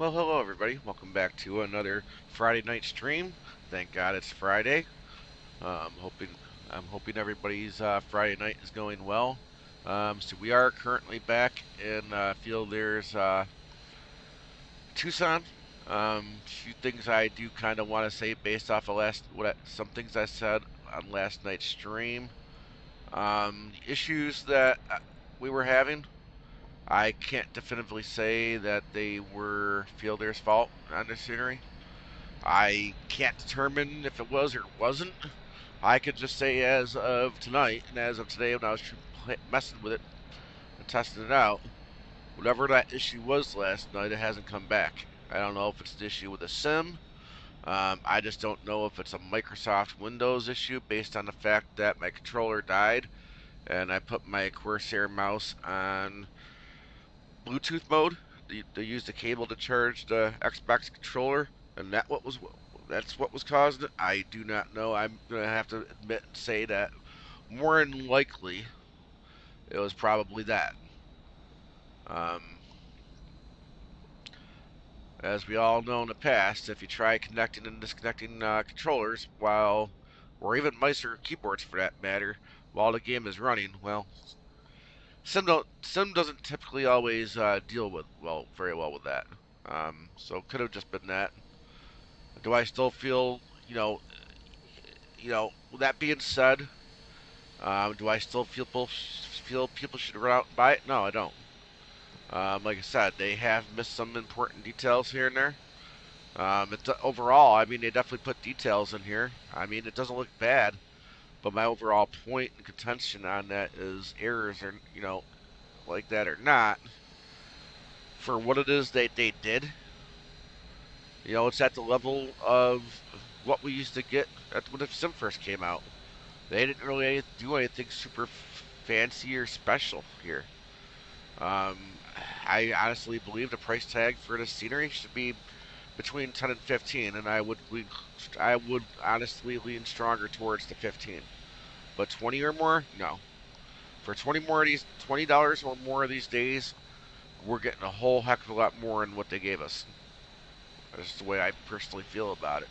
Well, hello everybody. Welcome back to another Friday night stream. Thank God it's Friday. I'm hoping everybody's Friday night is going well. So we are currently back in FEELTHERE's Tucson. Few things I do kind of want to say based off of some things I said on last night's stream. Issues that we were having. I can't definitively say that they were FEELTHERE's fault on the scenery. I can't determine if it was or wasn't. I could just say as of tonight and as of today when I was messing with it and testing it out, whatever that issue was last night, it hasn't come back. I don't know if it's the issue with the sim. I just don't know if it's a Microsoft Windows issue based on the fact that my controller died and I put my Corsair mouse on Bluetooth mode. They used the cable to charge the Xbox controller, and that's what was causing it. I do not know. I'm gonna have to admit and say that more than likely it was probably that. Um, as we all know in the past, if you try connecting and disconnecting controllers or even mice or keyboards for that matter, while the game is running, well, Sim doesn't typically always deal with very well with that. So it could have just been that. Do I still feel, with that being said, do I still feel people should run out and buy it? No, I don't. Like I said, they have missed some important details here and there. Overall, I mean, they definitely put details in here. I mean, it doesn't look bad, but my overall point and contention on that is errors are, like that or not, for what it is they did. It's at the level of what we used to get when the Sim first came out. They didn't really do anything super fancy or special here. Um, I honestly believe the price tag for the scenery should be between 10 and 15, and I would honestly lean stronger towards the 15. But 20 or more, no. For 20 dollars or more these days, we're getting a whole heck of a lot more than what they gave us. That's the way I personally feel about it.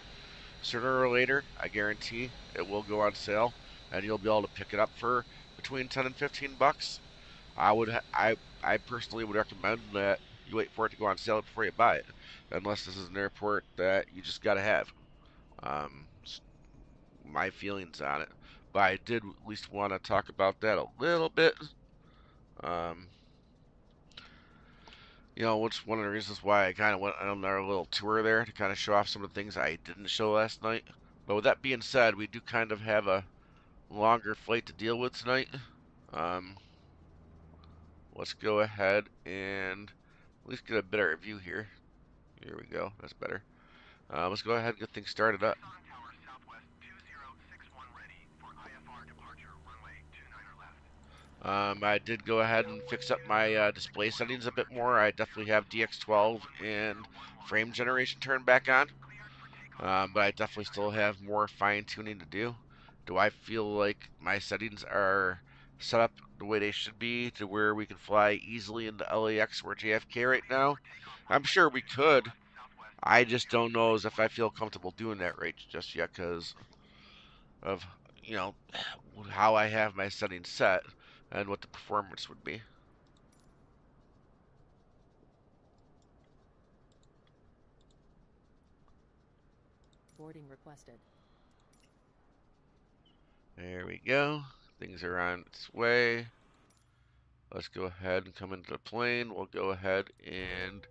Sooner or later, I guarantee it will go on sale, and you'll be able to pick it up for between 10 and 15 bucks. I personally would recommend that you wait for it to go on sale before you buy it, unless this is an airport that you just gotta have. Um, my feelings on it, but I did at least want to talk about that a little bit. Um, which one of the reasons why I kind of went on our little tour there to kind of show off some of the things I didn't show last night. But with that being said, we do kind of have a longer flight to deal with tonight. Um, let's go ahead and at least get a better view here. Here we go. That's better. Let's go ahead and get things started up. I did go ahead and fix up my display settings a bit more. I definitely have DX12 and frame generation turned back on. But I definitely still have more fine tuning to do. Do I feel like my settings are set up the way they should be to where we can fly easily into LAX or JFK right now? I'm sure we could. I just don't know as if I feel comfortable doing that right just yet because of, you know, how I have my settings set and what the performance would be. Boarding requested. There we go. Things are on its way. Let's go ahead and come into the plane. We'll go ahead and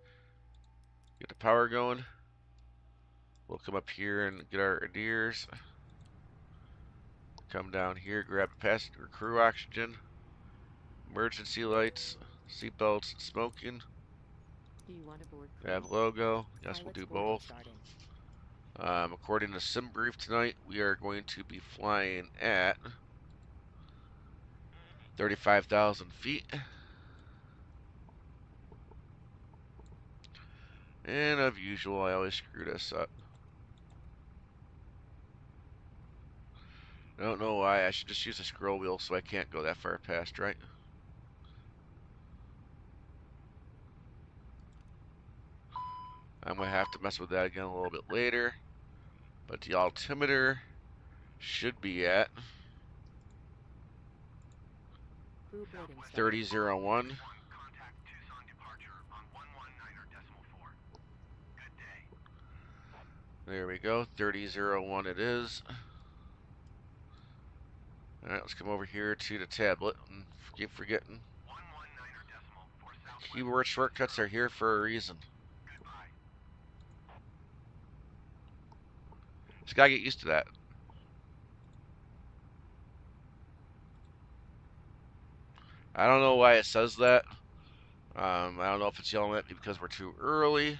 get the power going. We'll come up here and get our adheres. Come down here, grab the passenger crew oxygen, emergency lights, seatbelts, smoking. Do you want to board crew? Have logo. Yes, we'll Pilot's do boarding both. starting. According to Sim Brief tonight, we are going to be flying at 35,000 feet. And of usual, I always screw this up. I don't know why. I should just use a scroll wheel so I can't go that far past, right? I'm going to have to mess with that again a little bit later. But the altimeter should be at Crew boarding stop. 3001. There we go, 3001 it is. Alright, let's come over here to the tablet and keep forgetting. Keyboard shortcuts are here for a reason. Just gotta get used to that. I don't know why it says that. I don't know if it's yelling at me because we're too early.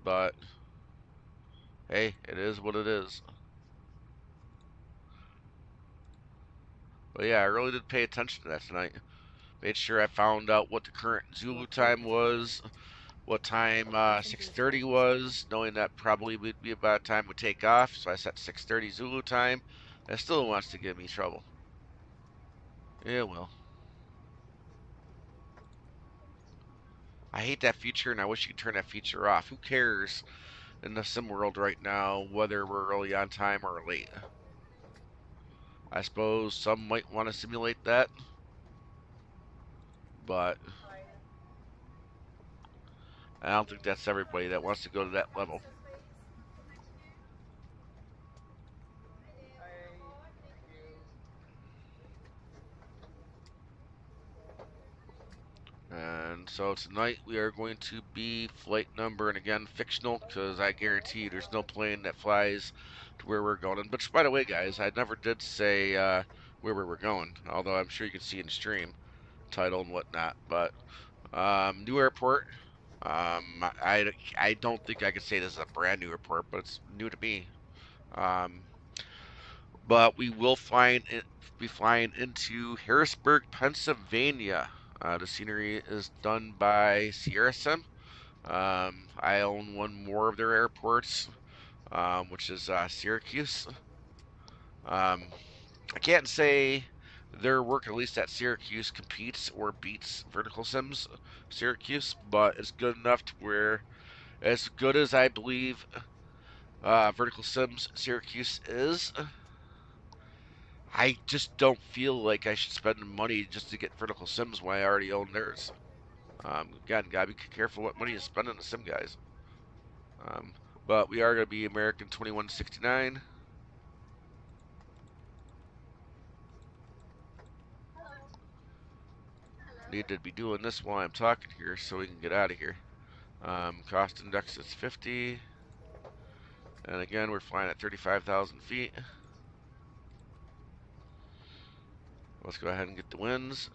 But hey, it is what it is. But yeah, I really did pay attention to that tonight. Made sure I found out what the current Zulu time was, what time 6:30 was, knowing that probably would be about time we take off. So I set 6:30 Zulu time. That still wants to give me trouble. Yeah, well. I hate that feature, and I wish you could turn that feature off. Who cares in the sim world right now whether we're early on time or late? I suppose some might want to simulate that, but I don't think that's everybody that wants to go to that level. And so tonight we are going to be flight number, and again, fictional, because I guarantee you there's no plane that flies to where we're going. But by the way, guys, I never did say where we were going, although I'm sure you can see in the stream title and whatnot. But new airport. I don't think I could say this is a brand new airport, but it's new to me. Um, but we will be flying into Harrisburg, Pennsylvania. The scenery is done by SIERRASIM. I own one more of their airports, which is Syracuse. I can't say their work, at least at Syracuse, competes or beats Vertical Sims Syracuse, but it's good enough to where, as good as I believe Vertical Sims Syracuse is, I just don't feel like I should spend money just to get Vertical Sims when I already own theirs. Again, gotta be careful what money you spend on the sim, guys. Um, but we are gonna be American 2169. Need to be doing this while I'm talking here so we can get out of here. Cost index is 50. And again, we're flying at 35,000 feet. Let's go ahead and get the winds.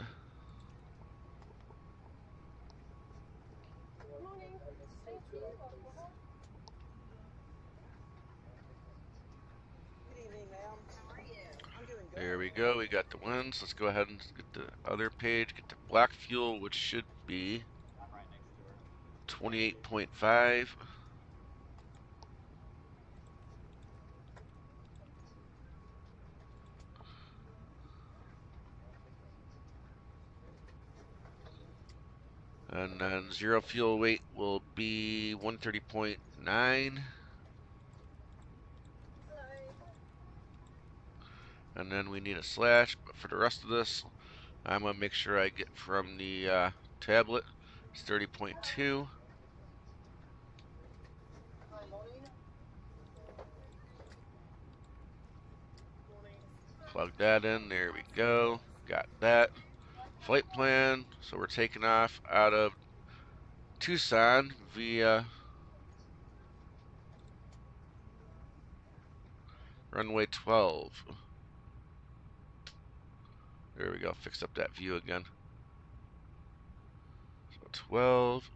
There we go, we got the winds. Let's go ahead and get the other page, get the black fuel, which should be 28.5. And then zero fuel weight will be 130.9. And then we need a slash, but for the rest of this, I'm going to make sure I get from the tablet. It's 30.2. Plug that in. There we go. Got that. Flight plan. So we're taking off out of Tucson via runway 12. There we go. Fix up that view again. So 12.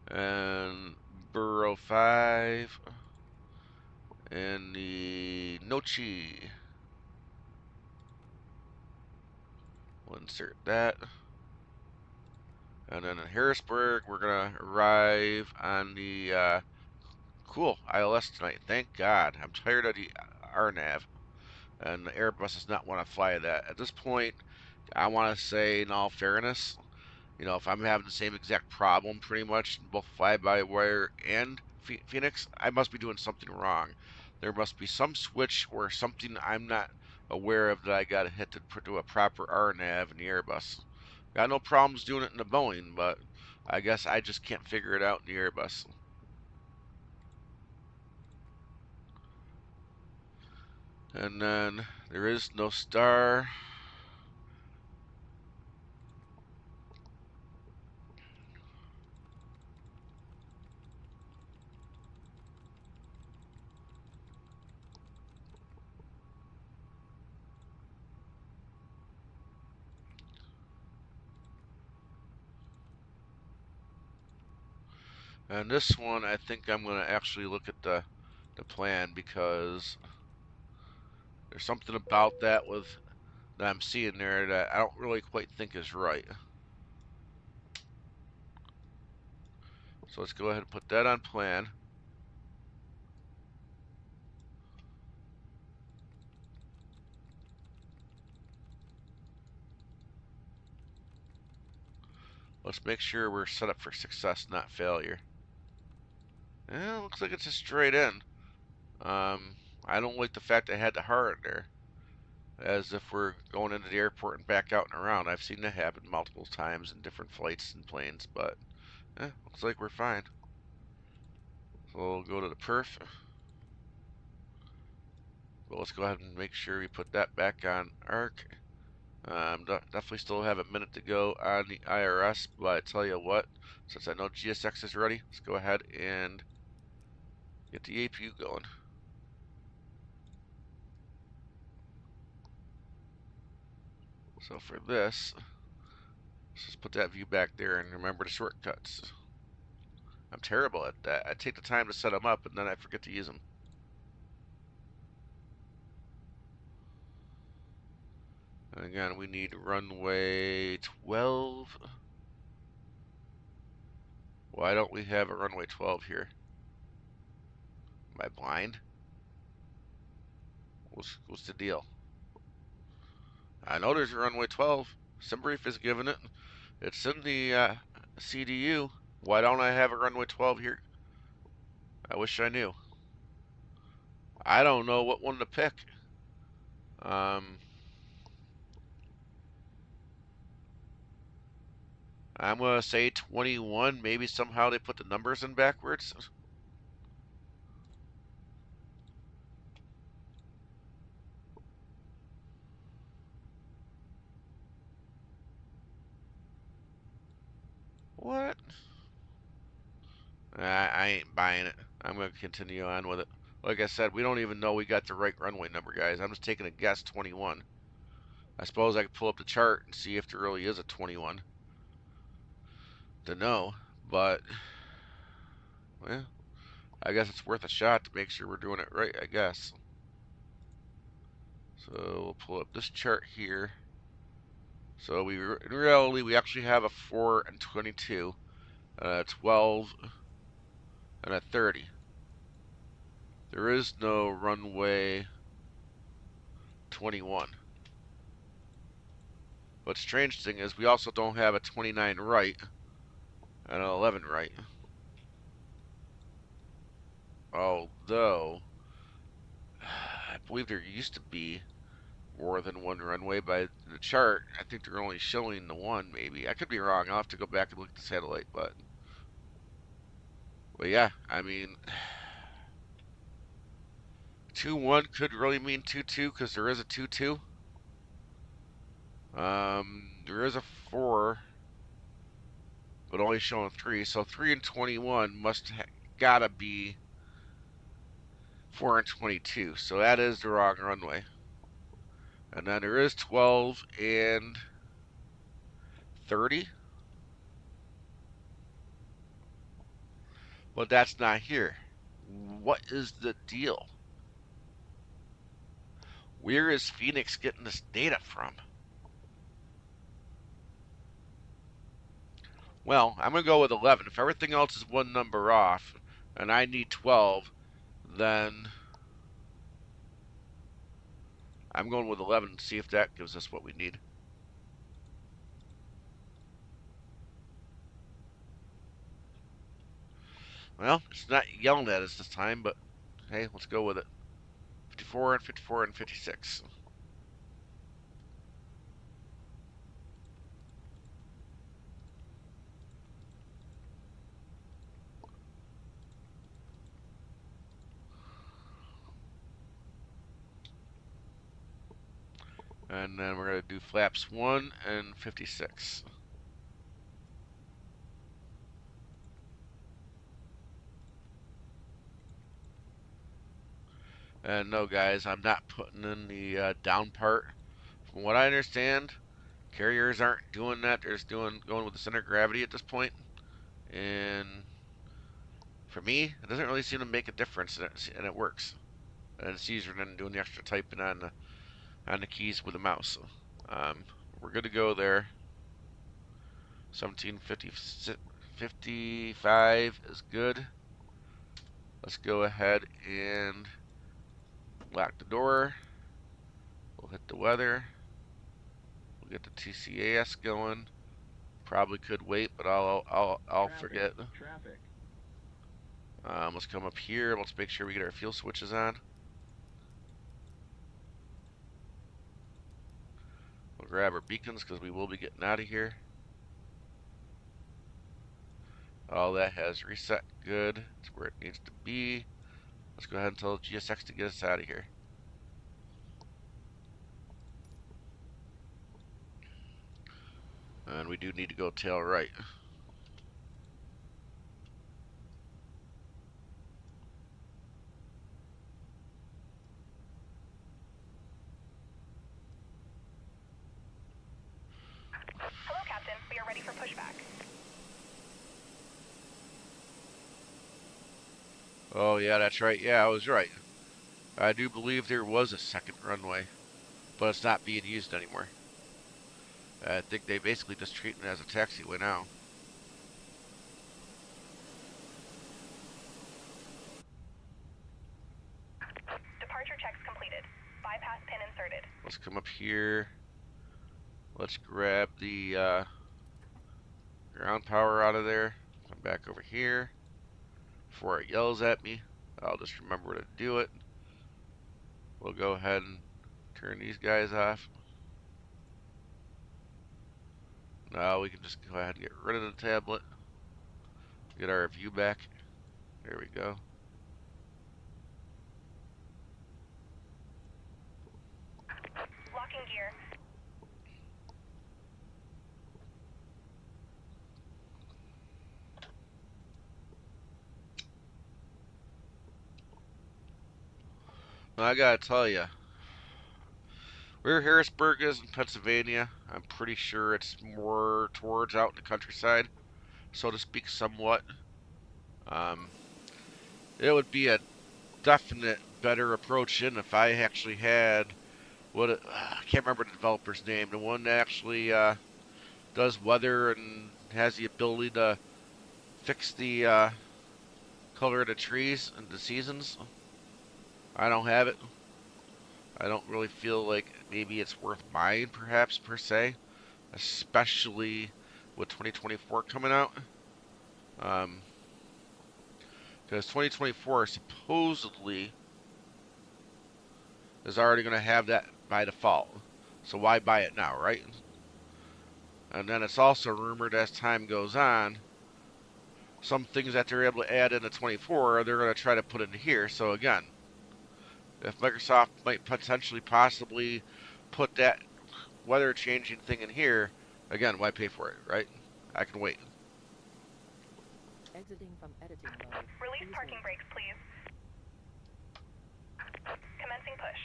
And Burrow 5. And the Nochi. We'll insert that. And then in Harrisburg, we're going to arrive on the cool ILS tonight. Thank God. I'm tired of the RNAV. And the Airbus does not want to fly that. At this point, I want to say, in all fairness, You know, if I'm having the same exact problem pretty much in both fly-by-wire and Phoenix, I must be doing something wrong. There must be some switch or something I'm not aware of that I got to hit to do a proper RNAV in the Airbus. Got no problems doing it in the Boeing, but I guess I just can't figure it out in the Airbus. And then there is no star. And this one, I think I'm going to actually look at the plan because there's something about that I'm seeing there that I don't really quite think is right. So let's go ahead and put that on plan. Let's make sure we're set up for success, not failure. Yeah, looks like it's a straight in. I don't like the fact I had to hard there, as if we're going into the airport and back out and around. I've seen that happen multiple times in different flights and planes, but looks like we're fine. So we'll go to the perf. But let's go ahead and make sure we put that back on arc. Definitely still have a minute to go on the IRS, but I tell you what, since I know GSX is ready, let's go ahead and get the APU going. So for this, let's just put that view back there and remember the shortcuts. I'm terrible at that. I take the time to set them up and then I forget to use them. And again, we need runway 12. Why don't we have a runway 12 here? Am I blind? What's the deal? I know there's a runway 12. SimBrief is giving it. It's in the CDU. Why don't I have a runway 12 here? I wish I knew. I don't know what one to pick. Um, I'm going to say 21. Maybe somehow they put the numbers in backwards. What? I ain't buying it. I'm going to continue on with it. Like I said, we don't even know we got the right runway number, guys. I'm just taking a guess, 21. I suppose I could pull up the chart and see if there really is a 21 to know, but well, I guess it's worth a shot to make sure we're doing it right, I guess. So we'll pull up this chart here. So in reality, we actually have a 4 and 22, a 12, and a 30. There is no runway 21. But strange thing is we also don't have a 29 right and an 11 right. Although, I believe there used to be more than one runway by the chart. I think they're only showing the one, maybe. I could be wrong. I'll have to go back and look at the satellite, but yeah, I mean, 2-1 could really mean 2-2 because there is a 2-2. There is a 4, but only showing 3. So 3 and 21 gotta be 4 and 22. So that is the wrong runway. And then there is 12 and 30, but that's not here. What is the deal? Where is Phoenix getting this data from? Well, I'm going to go with 11. If everything else is one number off and I need 12, then I'm going with 11 to see if that gives us what we need. Well, it's not yelling at us this time, but hey, let's go with it. 54 and 54 and 56. And then we're going to do flaps 1 and 56. And no, guys, I'm not putting in the down part. From what I understand, carriers aren't doing that. They're just going with the center of gravity at this point. And for me, it doesn't really seem to make a difference, and it works. And it's easier than doing the extra typing on the keys with the mouse. Um, we're good to go there. 1755 is good. Let's go ahead and lock the door. We'll hit the weather. We'll get the TCAS going. Probably could wait, but I'll forget. Traffic. Let's come up here. Let's make sure we get our fuel switches on. We'll grab our beacons because we will be getting out of here. All that has reset good. It's where it needs to be. Let's go ahead and tell GSX to get us out of here. And we do need to go tail right. Hello, Captain. We are ready for pushback. Oh, yeah, that's right. Yeah, I was right. I do believe there was a second runway, but it's not being used anymore. I think they basically just treat it as a taxiway now. Departure checks completed. Bypass pin inserted. Let's come up here. Let's grab the ground power out of there. Come back over here. Before it yells at me, I'll just remember to do it. We'll go ahead and turn these guys off. Now we can just go ahead and get rid of the tablet. Get our view back. There we go. Locking gear. Now I gotta tell you, where Harrisburg is in Pennsylvania, I'm pretty sure it's more towards out in the countryside, so to speak, somewhat. Um, it would be a definite better approach in if I actually had I can't remember the developer's name, the one that actually does weather and has the ability to fix the color of the trees and the seasons. I don't have it. I don't really feel like maybe it's worth buying, perhaps, per se, especially with 2024 coming out. Because 2024 supposedly is already going to have that by default. So why buy it now, right? And then it's also rumored as time goes on, some things that they're able to add into 24, they're going to try to put into here. So again, if Microsoft might potentially possibly put that weather changing thing in here, again, why pay for it, right? I can wait. Exiting from editing mode. Release parking brakes, please. Commencing push.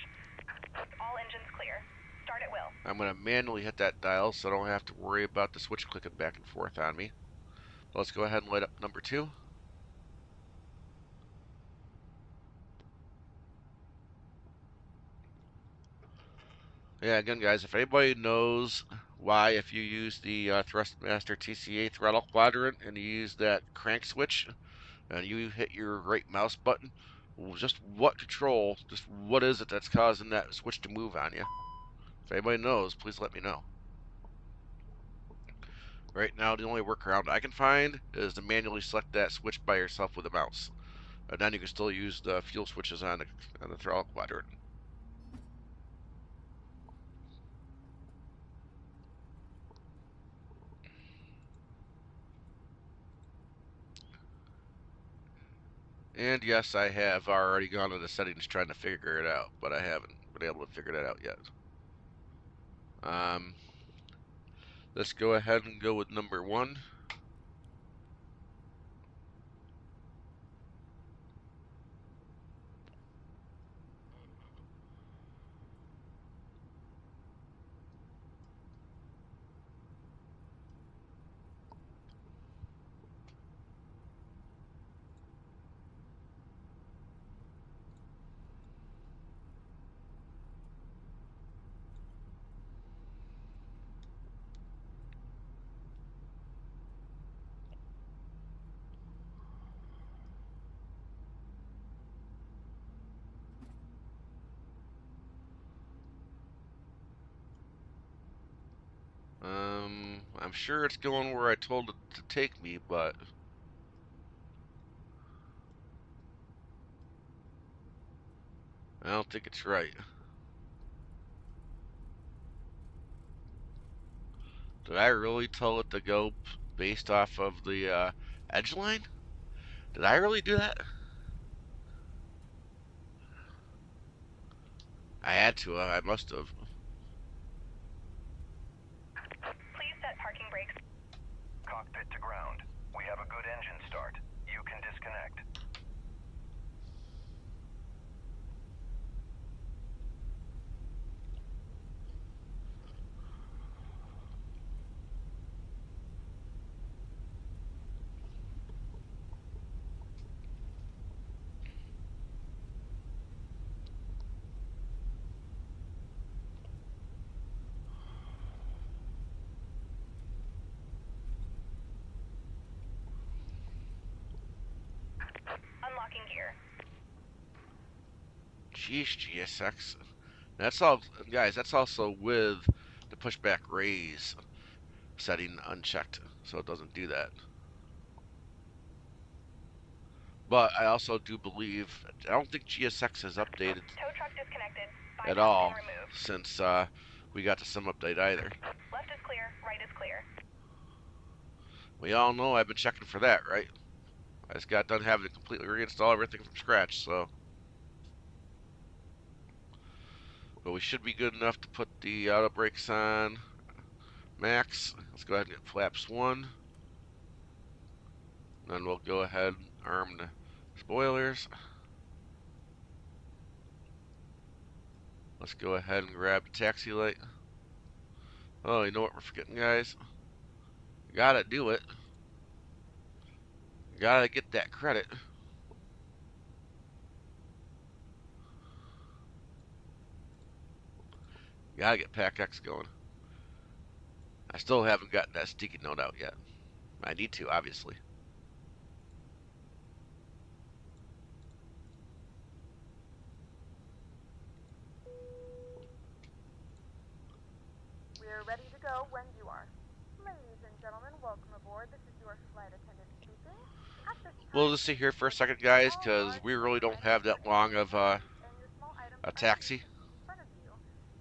All engines clear. Start at will. I'm going to manually hit that dial so I don't have to worry about the switch clicking back and forth on me. Let's go ahead and light up number 2. Yeah, again, guys, if anybody knows why, if you use the THRUSTMASTER TCA throttle quadrant and you use that crank switch and you hit your right mouse button, just what is it that's causing that switch to move on you? If anybody knows, please let me know. Right now, the only workaround I can find is to manually select that switch by yourself with a mouse. And then you can still use the fuel switches on the throttle quadrant. And yes, I have already gone into settings trying to figure it out, but I haven't been able to figure that out yet. Let's go ahead and go with number 1. I'm sure it's going where I told it to take me, but I don't think it's right. Did I really tell it to go based off of the edge line? Did I really do that? I had to. I must have. Please set parking brakes. Cockpit to ground. We have a good engine start. You can disconnect. Unlocking gear. Jeez, GSX. That's all, guys. That's also with the pushback raise setting unchecked, so it doesn't do that. But I also do believe I don't think GSX has updated Tow truck disconnected. at Bypass all pin removed. since we got the sim update either. Left is clear. Right is clear. We all know I've been checking for that, right? I just got done having to completely reinstall everything from scratch, so. But we should be good enough to put the auto brakes on max. Let's go ahead and get flaps 1. Then we'll go ahead and arm the spoilers. Let's go ahead and grab the taxi light. Oh, you know what we're forgetting, guys? Gotta do it. Gotta get that credit. Gotta get PACX going. I still haven't gotten that sticky note out yet. I need to, obviously. We're ready to go when you are. Ladies and gentlemen, welcome aboard. This is your flight attendant speaking. At this time, We'll just sit here for a second, guys, because we really don't have that long of a taxi. in front of you.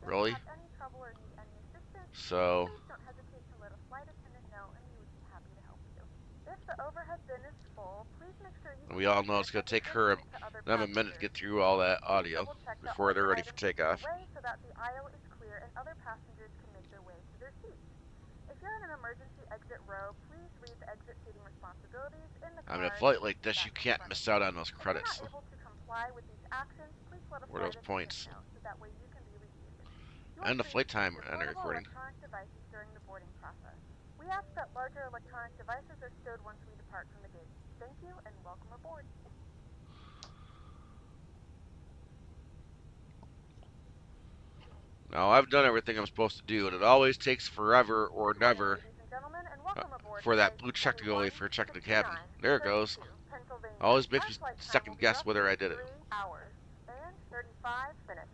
If Really. you have any trouble or need any assistance, So, please don't hesitate to let a flight attendant know, and we would be happy to help you. If the overhead bin is full, please make sure you we all know it's going to take her them a minute to get through all that audio before they're ready for takeoff. So that the aisle is clear and other passengers can make their way to their seats. If you're in an emergency exit row, please read the exit seating responsibilities in the I mean, a card flight like this, back you in can't front miss of you. out on those If you're credits. not able to comply with these actions, please let a Or flight those attendant points. know so that way you can be reseated. You And the are free flight to time use and the portable recording. electronic devices during the boarding process. We ask that larger electronic devices are stowed once we depart from the gate. Thank you and welcome aboard. Now, I've done everything I'm supposed to do, and it always takes forever or Good morning, never ladies and gentlemen, and welcome aboard for that flight blue check to go away for checking the cabin. 21, There it goes. 32, Pennsylvania. Always makes Our me flight time second will be guess whether I did it. 3 hours and 35 minutes.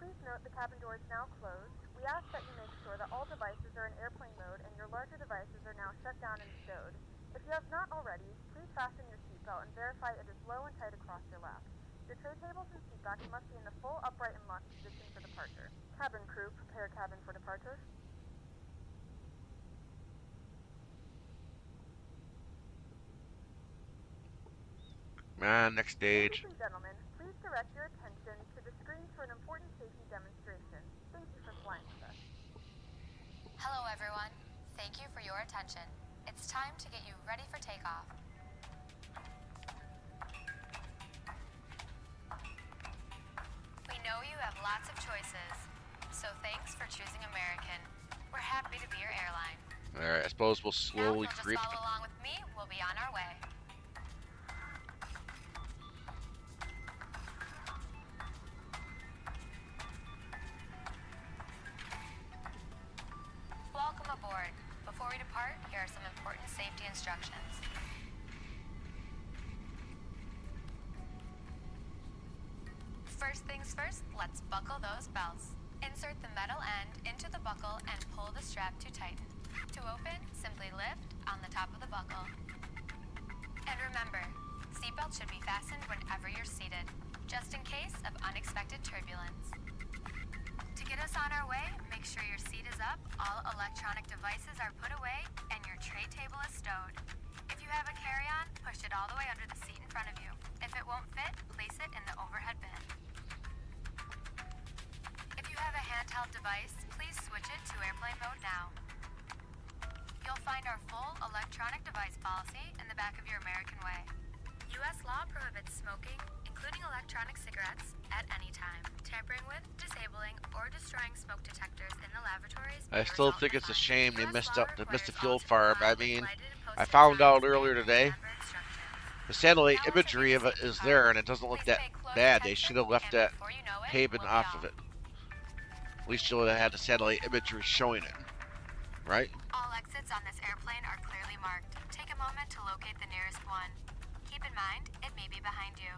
Please note the cabin door is now closed. We ask that you make sure that all devices devices are in airplane mode and your larger devices are now shut down and stowed. If you have not already, please fasten your seatbelt and verify it is low and tight across your lap. Your tray tables and seatbacks must be in the full upright and locked position for departure. Cabin crew, prepare cabin for departure. Next stage. Ladies and gentlemen, please direct your attention to the screens for an important safety demonstration. Thank you for flying with us. Hello everyone. Thank you for your attention. It's time to get you ready for takeoff. We know you have lots of choices, so thanks for choosing American. We're happy to be your airline. Alright, I suppose we'll slowly now, if creep. you'll just follow along with me, we'll be on our way. Welcome aboard. Before we depart, here are some important safety instructions. First things first, let's buckle those belts. Insert the metal end into the buckle and pull the strap to tighten. To open, simply lift on the top of the buckle. And remember, seatbelts should be fastened whenever you're seated, just in case of unexpected turbulence. To get us on our way, make sure your seat is up, all electronic devices are put away, and your tray table is stowed. If you have a carry-on, push it all the way under the seat in front of you. If it won't fit, place it in the overhead bin. If you have a handheld device, please switch it to airplane mode now. You'll find our full electronic device policy in the back of your American Way. U.S. law prohibits smoking, including electronic cigarettes, at any time. Tampering with, disabling, or destroying smoke detectors in the lavatories. I still think it's a shame they missed the fuel farm. I mean, I found out earlier today the satellite imagery of it is there and it doesn't look that bad. They should have left that cabin off of it. At least you would have had the satellite imagery showing it, right? All exits on this airplane are clearly marked. Take a moment to locate the nearest one. Keep in mind, it may be behind you.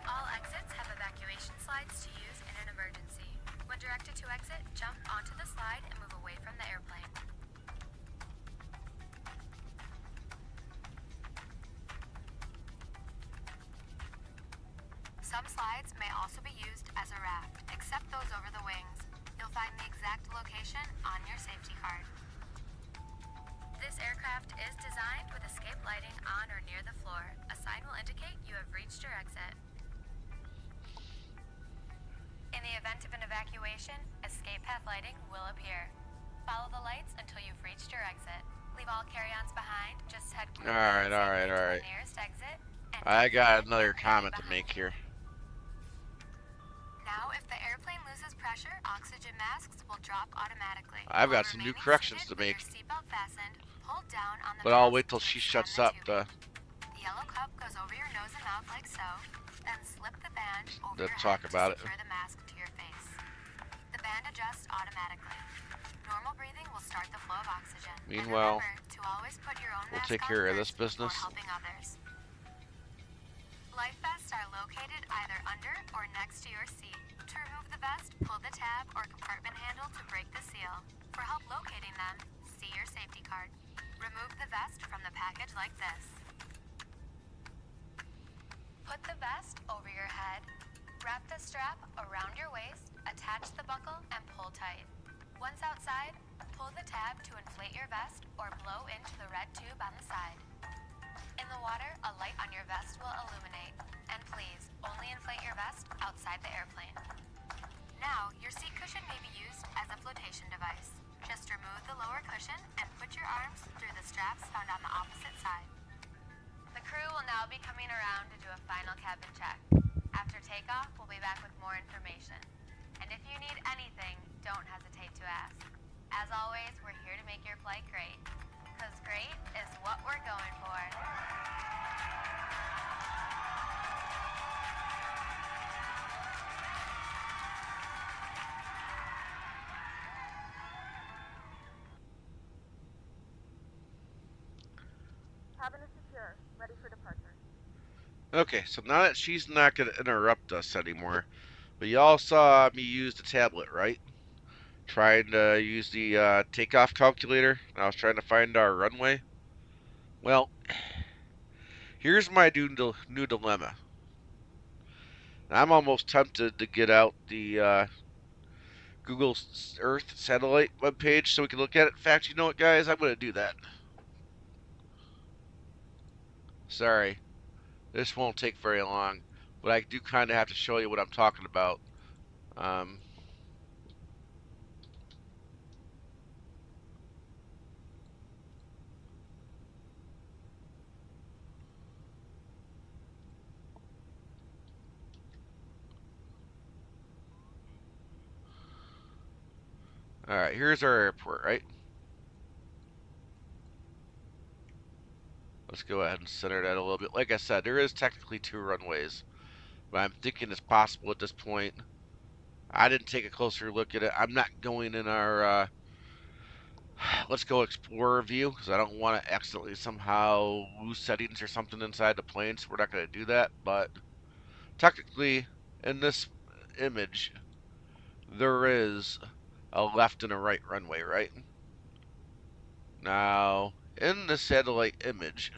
All exits have evacuation slides to use in an emergency. When directed to exit, jump onto the slide and move away from the airplane. Some slides may also be used as a raft, except those over the wings. You'll find the exact location on your safety card. This aircraft is designed with escape lighting on or near the floor. A sign will indicate you have reached your exit. In the event of an evacuation, escape path lighting will appear. Follow the lights until you've reached your exit. Leave all carry-ons behind. Just head to Alright. the nearest exit. I got another comment to make here. Now, if the airplane loses pressure, oxygen masks will drop automatically. I've got While some new remaining corrections seated to with make. your seatbelt fastened, hold down on the But I'll mask wait till to she extend shuts the up. tube. The yellow cup goes over your nose and mouth like so, then slip the band over To your talk head about to it. secure the mask to your face. The band adjusts automatically. Normal breathing will start the flow of oxygen. Meanwhile, and remember to always put your own we'll mask take on care of this first before business. helping others. Life vests are located either under or next to your seat. To remove the vest, pull the tab or compartment handle to break the seal. For help locating them, see your safety card. Remove the vest from the package like this. Put the vest over your head. Wrap the strap around your waist, attach the buckle, and pull tight. Once outside, pull the tab to inflate your vest or blow into the red tube on the side. In the water, a light on your vest will illuminate. And please, only inflate your vest outside the airplane. Now, your seat cushion may be used as a flotation device. Just remove the lower cushion and put your arms through the straps found on the opposite side. The crew will now be coming around to do a final cabin check. After takeoff, we'll be back with more information. And if you need anything, don't hesitate to ask. As always, we're here to make your flight great. Because great is what we're going for. Cabin is secure. Ready for departure. Okay, so now that she's not going to interrupt us anymore, But y'all saw me use the tablet, right? Trying to use the takeoff calculator. And I was trying to find our runway. Well, here's my new dilemma. I'm almost tempted to get out the Google Earth satellite webpage so we can look at it. In fact, you know what, guys? I'm going to do that. Sorry, this won't take very long, but I do kind of have to show you what I'm talking about. Um, all right, here's our airport, right? Let's go ahead and center that a little bit. Like I said, there is technically 2 runways, but I'm thinking it's possible at this point. I didn't take a closer look at it. I'm not going in our let's go Explorer view because I don't want to accidentally somehow lose settings or something inside the plane, so we're not going to do that. But technically, in this image, there is a left and a right runway, right? Now, in the satellite image,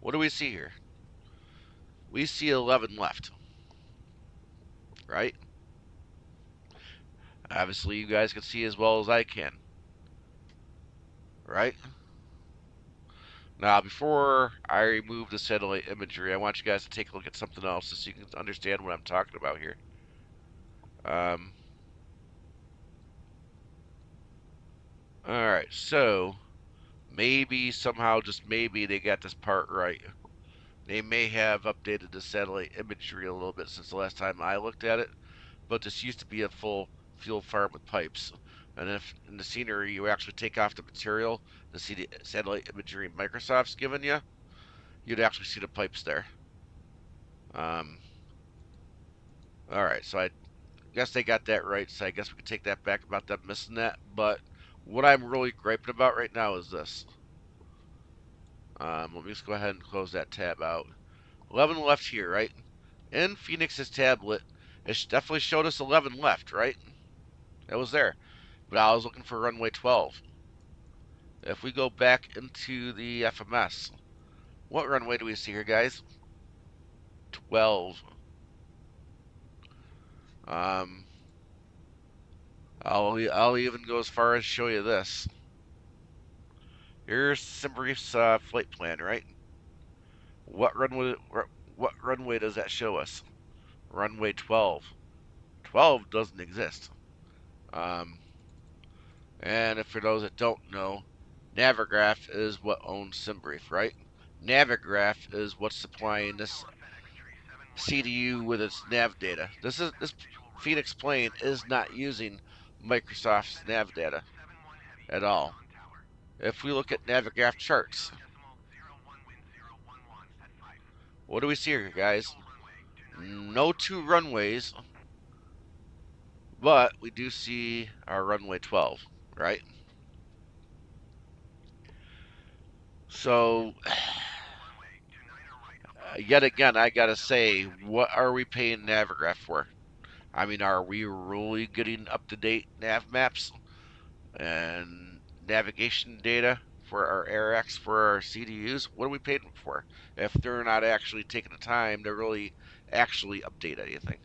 what do we see here? We see 11 left, right? Obviously, you guys can see as well as I can, right? Now, before I remove the satellite imagery, I want you guys to take a look at something else so you can understand what I'm talking about here. Alright, so maybe somehow, just maybe, they got this part right. They may have updated the satellite imagery a little bit since the last time I looked at it, but this used to be a full fuel farm with pipes. And if in the scenery you actually take off the material, the satellite imagery Microsoft's given you, you'd actually see the pipes there. Alright, so I guess they got that right, so I guess we can take that back about them missing that. But what I'm really griping about right now is this. Let me just go ahead and close that tab out. 11 left here, right? In Fenix's tablet, it definitely showed us 11 left, right? It was there. But I was looking for runway 12. If we go back into the FMS, what runway do we see here, guys? 12. I'll even go as far as show you this. Here's SIMBRIEF's flight plan, right? What runway does that show us? Runway 12. 12 doesn't exist. And if for those that don't know, Navigraph is what owns SIMBRIEF, right? Navigraph is what's supplying this CDU with its nav data. This Phoenix plane is not using Microsoft's nav data at all. If we look at Navigraph charts, what do we see here, guys? No 2 runways, but we do see our runway 12, right? So, yet again, I gotta say, what are we paying Navigraph for? I mean, are we really getting up-to-date nav maps and navigation data for our AirX for our CDUs? What are we paying them for if they're not actually taking the time to really actually update anything?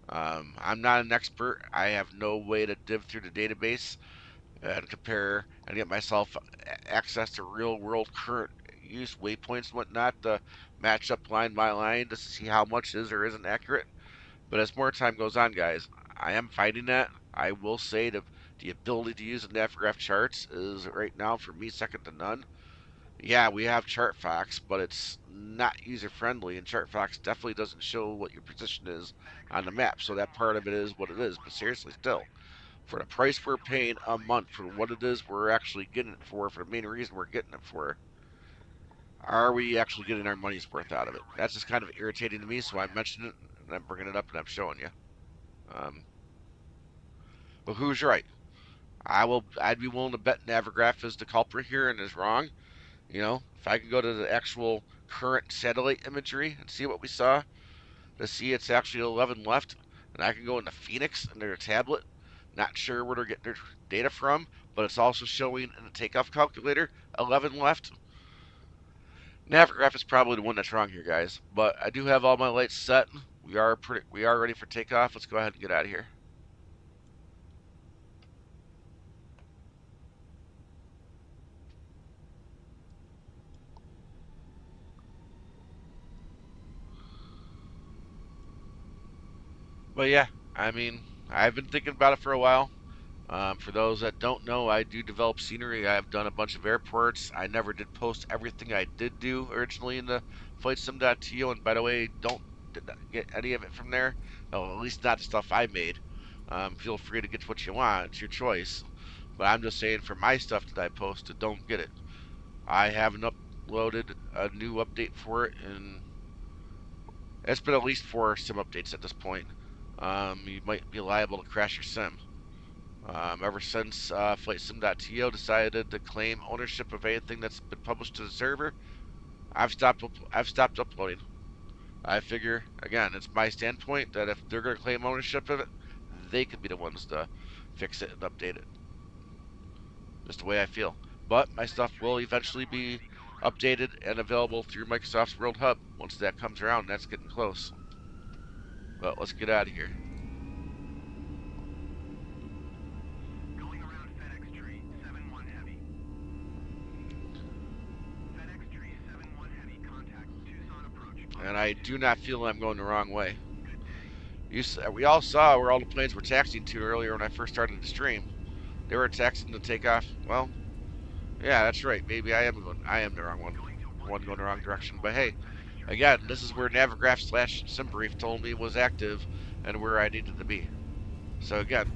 I'm not an expert. I have no way to dive through the database and compare and get myself access to real-world current use waypoints and whatnot to match up line by line to see how much is or isn't accurate. But as more time goes on, guys, I am fighting that. I will say that the ability to use the Navigraph charts is right now for me second to none. Yeah, we have ChartFox, but it's not user friendly, and ChartFox definitely doesn't show what your position is on the map. So that part of it is what it is. But seriously, still, for the price we're paying a month for what it is we're actually getting it for the main reason we're getting it for, are we actually getting our money's worth out of it? That's just kind of irritating to me, so I mentioned it, and I'm bringing it up, and I'm showing you. But who's right? I'd be willing to bet Navigraph is the culprit here and is wrong. You know, if I can go to the actual current satellite imagery and see what we saw, to see it's actually 11 left, and I can go into Fenix and their tablet. Not sure where they're getting their data from, but it's also showing in the takeoff calculator 11 left. Navigraph is probably the one that's wrong here, guys. But I do have all my lights set. We are ready for takeoff. Let's go ahead and get out of here. But yeah, I mean, I've been thinking about it for a while. For those that don't know, I do develop scenery. I've done a bunch of airports. I never did post everything I did do originally in the FlightSim.to. And by the way, did not get any of it from there. No, at least not the stuff I made. Feel free to get what you want. It's your choice. But I'm just saying, for my stuff that I posted, don't get it. I haven't uploaded a new update for it, and it's been at least 4 sim updates at this point. You might be liable to crash your sim. Ever since FlightSim.to decided to claim ownership of anything that's been published to the server, I've stopped uploading. I figure, again, it's my standpoint that if they're going to claim ownership of it, they could be the ones to fix it and update it. Just the way I feel. But my stuff will eventually be updated and available through Microsoft's World Hub once that comes around. That's getting close. But let's get out of here. Going around FedEx tree, 7-1 heavy. FedEx tree, 7-1 heavy, contact, Tucson approach. And I do not feel I'm going the wrong way. We all saw where all the planes were taxiing to earlier when I first started the stream. They were taxiing to take off. Well, yeah, that's right. Maybe I am the wrong one. One going the wrong direction. But hey, again, this is where Navigraph / SimBrief told me was active and where I needed to be. So again,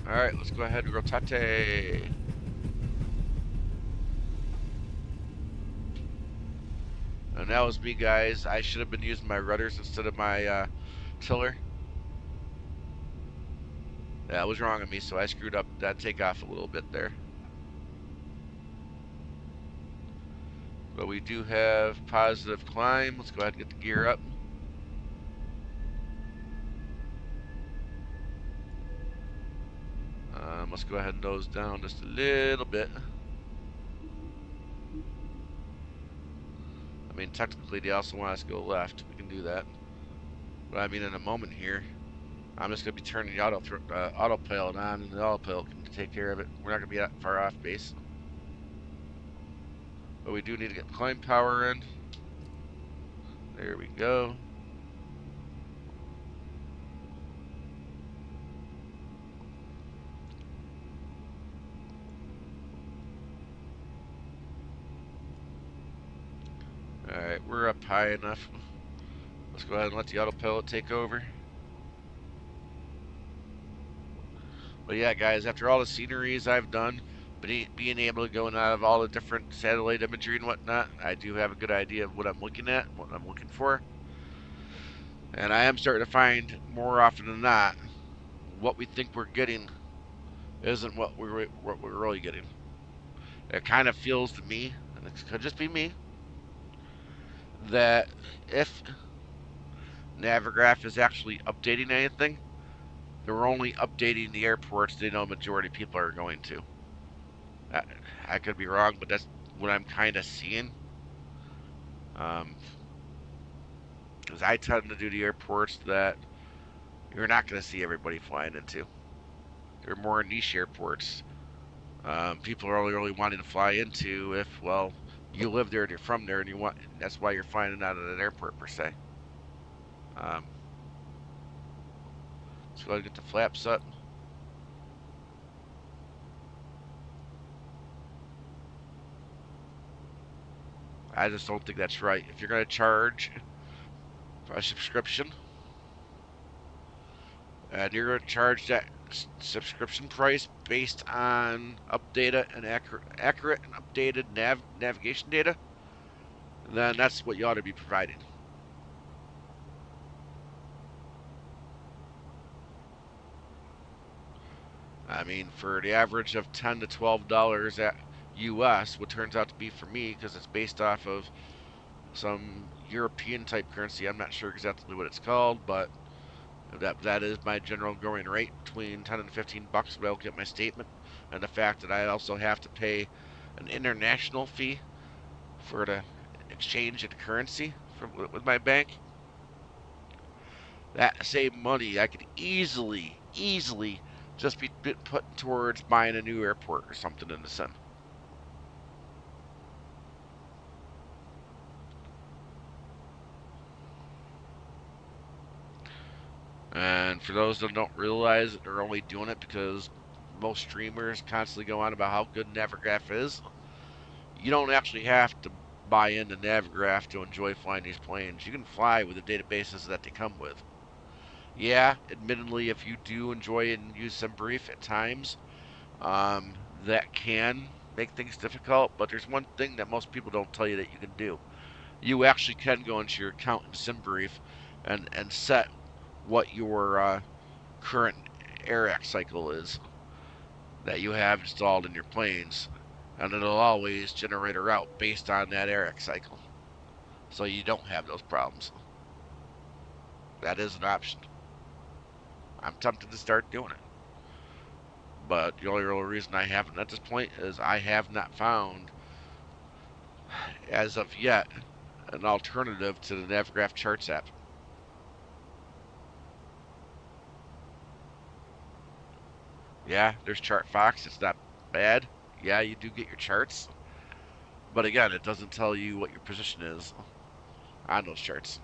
alright, let's go ahead and rotate. And that was me, guys. I should have been using my rudders instead of my tiller. That was wrong of me, so I screwed up that takeoff a little bit there. But we do have positive climb. Let's go ahead and get the gear up. Let's go ahead and nose down just a little bit. I mean, technically, they also want us to go left. We can do that. But I mean, in a moment here, I'm just going to be turning the autopilot on, and the autopilot can take care of it. We're not going to be that far off base. But we do need to get climb power in. There we go. Alright, we're up high enough. Let's go ahead and let the autopilot take over. But yeah, guys, after all the sceneries I've done, being able to go out of all the different satellite imagery and whatnot, I do have a good idea of what I'm looking at, what I'm looking for. And I am starting to find, more often than not, what we think we're getting isn't what we're really getting. It kind of feels to me, and it could just be me, that if Navigraph is actually updating anything, they're only updating the airports they know majority of people are going to. I could be wrong, but that's what I'm kind of seeing. Because I tend to do the airports that you're not going to see everybody flying into. They're more niche airports. People are only really wanting to fly into if, well, you live there and you're from there, and that's why you're flying out of an airport per se. Let's go ahead and get the flaps up. I just don't think that's right. If you're going to charge for a subscription, and you're going to charge that subscription price based on updated and accurate and updated navigation data, then that's what you ought to be providing. I mean, for the average of $10 to $12 at US, what turns out to be for me, because it's based off of some European type currency. I'm not sure exactly what it's called, but that is my general going rate, between 10 and 15 bucks. But I'll get my statement, and the fact that I also have to pay an international fee for the exchange of the currency with my bank. That same money I could easily just be put towards buying a new airport or something in the sun. And for those that don't realize it, they're only doing it because most streamers constantly go on about how good Navigraph is. You don't actually have to buy into Navigraph to enjoy flying these planes. You can fly with the databases that they come with. Yeah, admittedly, if you do enjoy and use some brief at times, that can make things difficult. But there's one thing that most people don't tell you that you can do. You actually can go into your account in SimBrief and set what your current AirX cycle is that you have installed in your planes, and it'll always generate a route based on that AirX cycle, so you don't have those problems. That is an option. I'm tempted to start doing it, but the only real reason I haven't at this point is I have not found, as of yet, an alternative to the Navigraph Charts app. Yeah, there's ChartFox. It's not bad. Yeah, you do get your charts, but again, it doesn't tell you what your position is on those charts.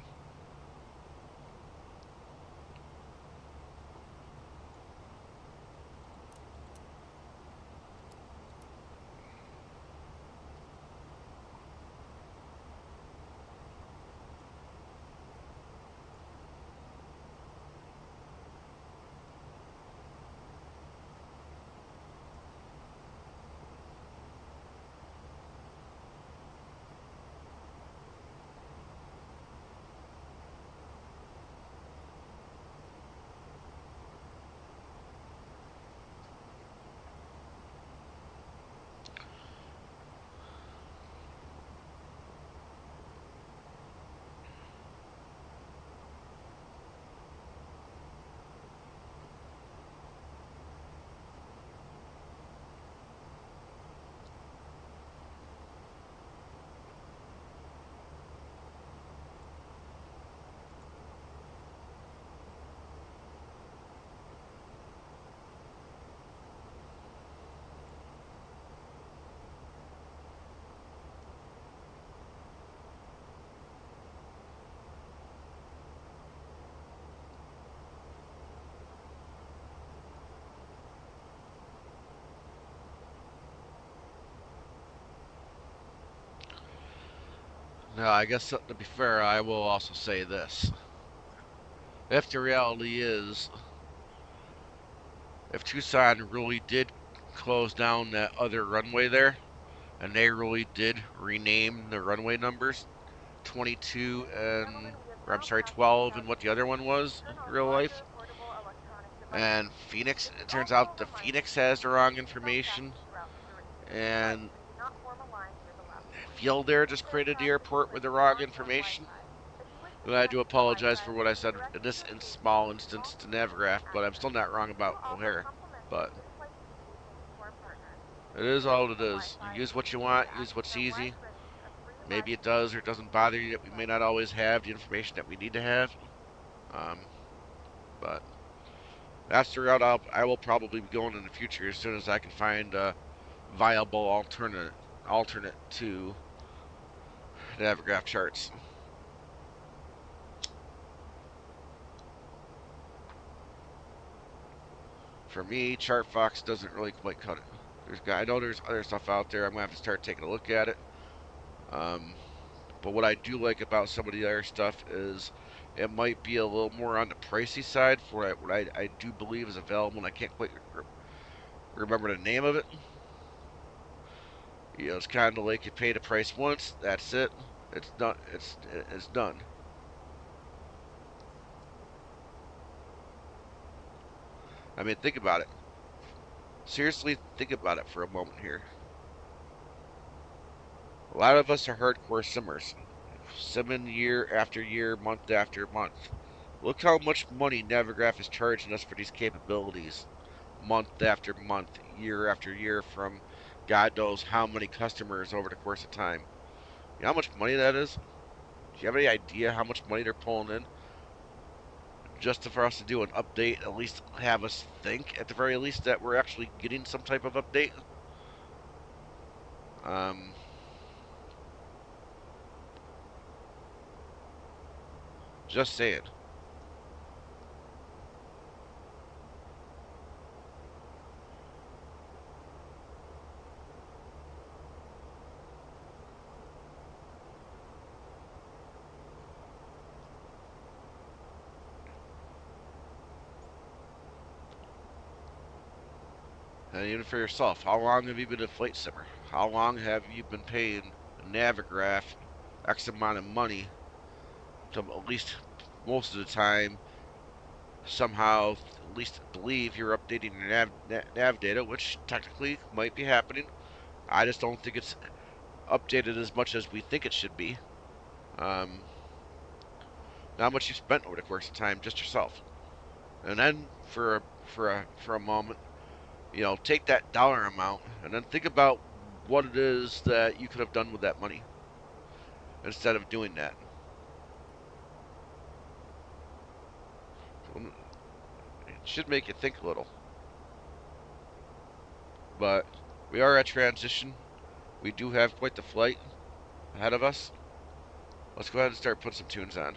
Now, I guess to be fair, I will also say this. If the reality is, if Tucson really did close down that other runway there, and they really did rename the runway numbers, 22 and, or I'm sorry, 12 and what the other one was in real life, and Phoenix, it turns out the Phoenix has the wrong information, and FEELTHERE just created the airport with the wrong information. And I do apologize for what I said in this small instance to Navigraph, but I'm still not wrong about O'Hare. But it is all it is. You use what you want, use what's easy. Maybe it does or it doesn't bother you that we may not always have the information that we need to have. But that's the route I will probably be going in the future as soon as I can find a viable alternate to Navigraph charts. For me, ChartFox doesn't really quite cut it. I know there's other stuff out there. I'm gonna have to start taking a look at it. But what I do like about some of the other stuff is it might be a little more on the pricey side for what I do believe is available, and I can't quite remember the name of it. You know, it's kind of like you pay the price once, that's it. It's done. It's done. I mean, think about it. Seriously, think about it for a moment here. A lot of us are hardcore simmers, simming year after year, month after month. Look how much money Navigraph is charging us for these capabilities, month after month, year after year, from God knows how many customers over the course of time. You know how much money that is? Do you have any idea how much money they're pulling in just for us to do an update? At least have us think, at the very least, that we're actually getting some type of update. Um, just saying. And even for yourself, how long have you been a flight simmer? How long have you been paying Navigraph X amount of money to at least most of the time somehow at least believe you're updating your nav data, which technically might be happening. I just don't think it's updated as much as we think it should be. Um, how much you spent over the course of time just yourself, and then for a moment, take that dollar amount and then think about what it is that you could have done with that money instead of doing that. It should make you think a little. But we are at transition. We do have quite the flight ahead of us. Let's go ahead and start putting some tunes on.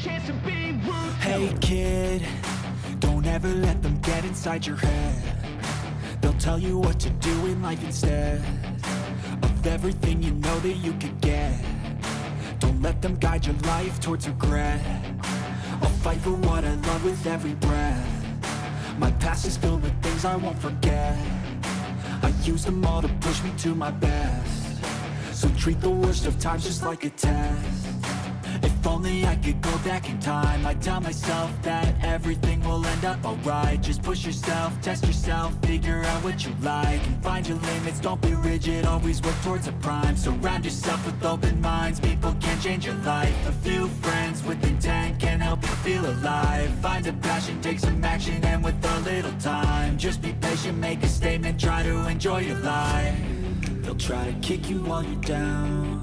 chance to be ruthless. Hey kid, don't ever let them get inside your head. They'll tell you what to do in life instead of everything you know that you could get. Don't let them guide your life towards regret. I'll fight for what I love with every breath. My past is filled with things I won't forget. I use them all to push me to my best. So treat the worst of times just like a test. If only I could go back in time, I'd tell myself that everything will end up alright. Just push yourself, test yourself, figure out what you like, and find your limits, don't be rigid, always work towards a prime. Surround yourself with open minds, people can change your life. A few friends with intent can help you feel alive. Find a passion, take some action, and with a little time, just be patient, make a statement, try to enjoy your life. They'll try to kick you while you're down.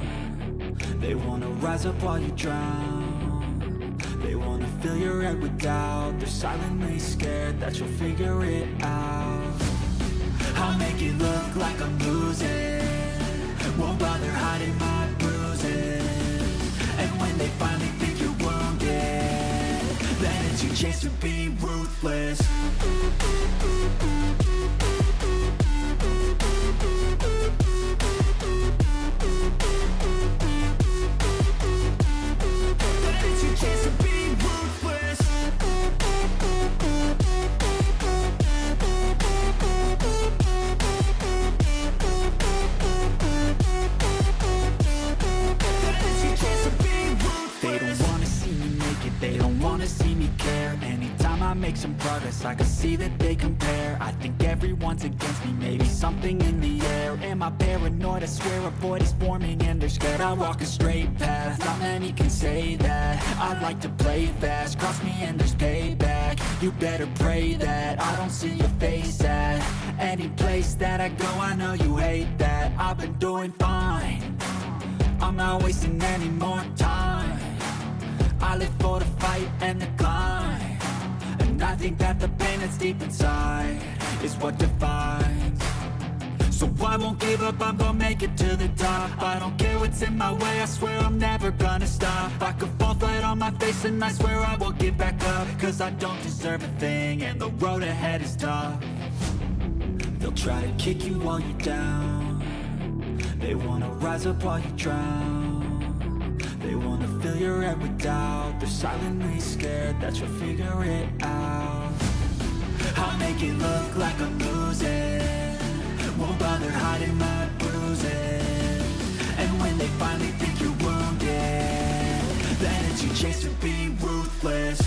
They wanna rise up while you drown. They wanna fill your head with doubt. They're silently scared that you'll figure it out. I'll make it look like I'm losing. Won't bother hiding my bruises. And when they finally think you're wounded, then it's your chance to be ruthless. Chance to be ruthless. They don't wanna see me make it, they don't wanna see me care. Anytime I make some progress, I can see that they compare. I think everyone's against me, maybe something in the air. Am I paranoid? I swear a void is forming and they're scared. I walk a straight path, not many can say that. I like to play fast, cross me and there's payback. You better pray that I don't see your face at any place that I go. I know you hate that. I've been doing fine, I'm not wasting any more time. I live for the fight and the climb, and I think that the pain that's deep inside is what defines. So I won't give up, I'm gonna make it to the top. I don't care what's in my way, I swear I'm never gonna stop. I could fall flat on my face and I swear I will get back up. Cause I don't deserve a thing and the road ahead is tough. They'll try to kick you while you're down. They wanna rise up while you drown. They wanna fill your head with doubt. They're silently scared that you'll figure it out. I'll make it look like I'm losing. Won't bother hiding my bruises. And when they finally think you're wounded, then it's your chance to be ruthless.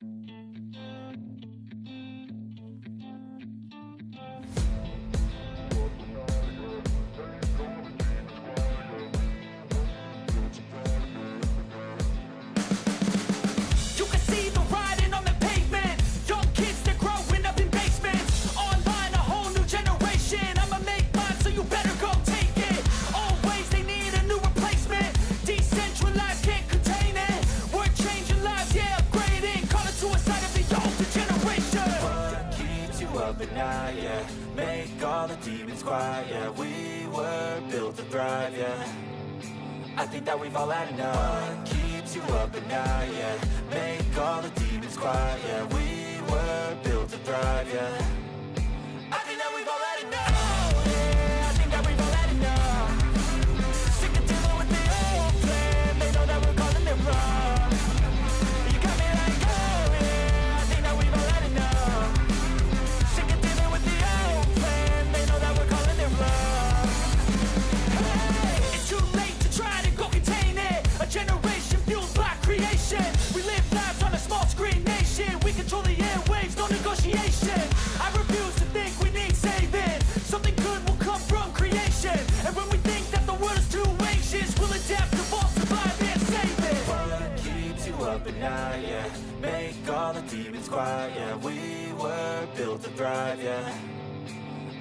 You can see the writing on the pavement. Young kids, they're growing up in basements. Online, a whole new generation. I'ma make mine, so you better go take it. Always, they need a new replacement. Decentralized, can't contain it. We're changing lives, yeah, upgrading. Call it suicide of the older generation. What keeps you up at night, yeah? Make all the demons quiet, yeah. We were built to thrive, yeah. I think that we've all had enough. What keeps you up at night, yeah? Make all the demons quiet, yeah. We were built to thrive, yeah. I think that we've all had enough. Yeah, I think that we've all had enough. Sick of dealing with the old plan. They know that we're calling it wrong. You got me like, oh yeah, I think that we've all had enough. Sick of dealing with the old plan. They know that we're calling it wrong. Hey, it's too late to try to go contain it. A generation fueled by creation. We live lives on a small screen nation. We control the airwaves, no negotiation. I refuse to think we need saving. Something good will come from creation. And when we think that the world is too anxious, we'll adapt, evolve, survive, and save it. What keeps you up at night, yeah? Make all the demons quiet, yeah. We were built to thrive, yeah.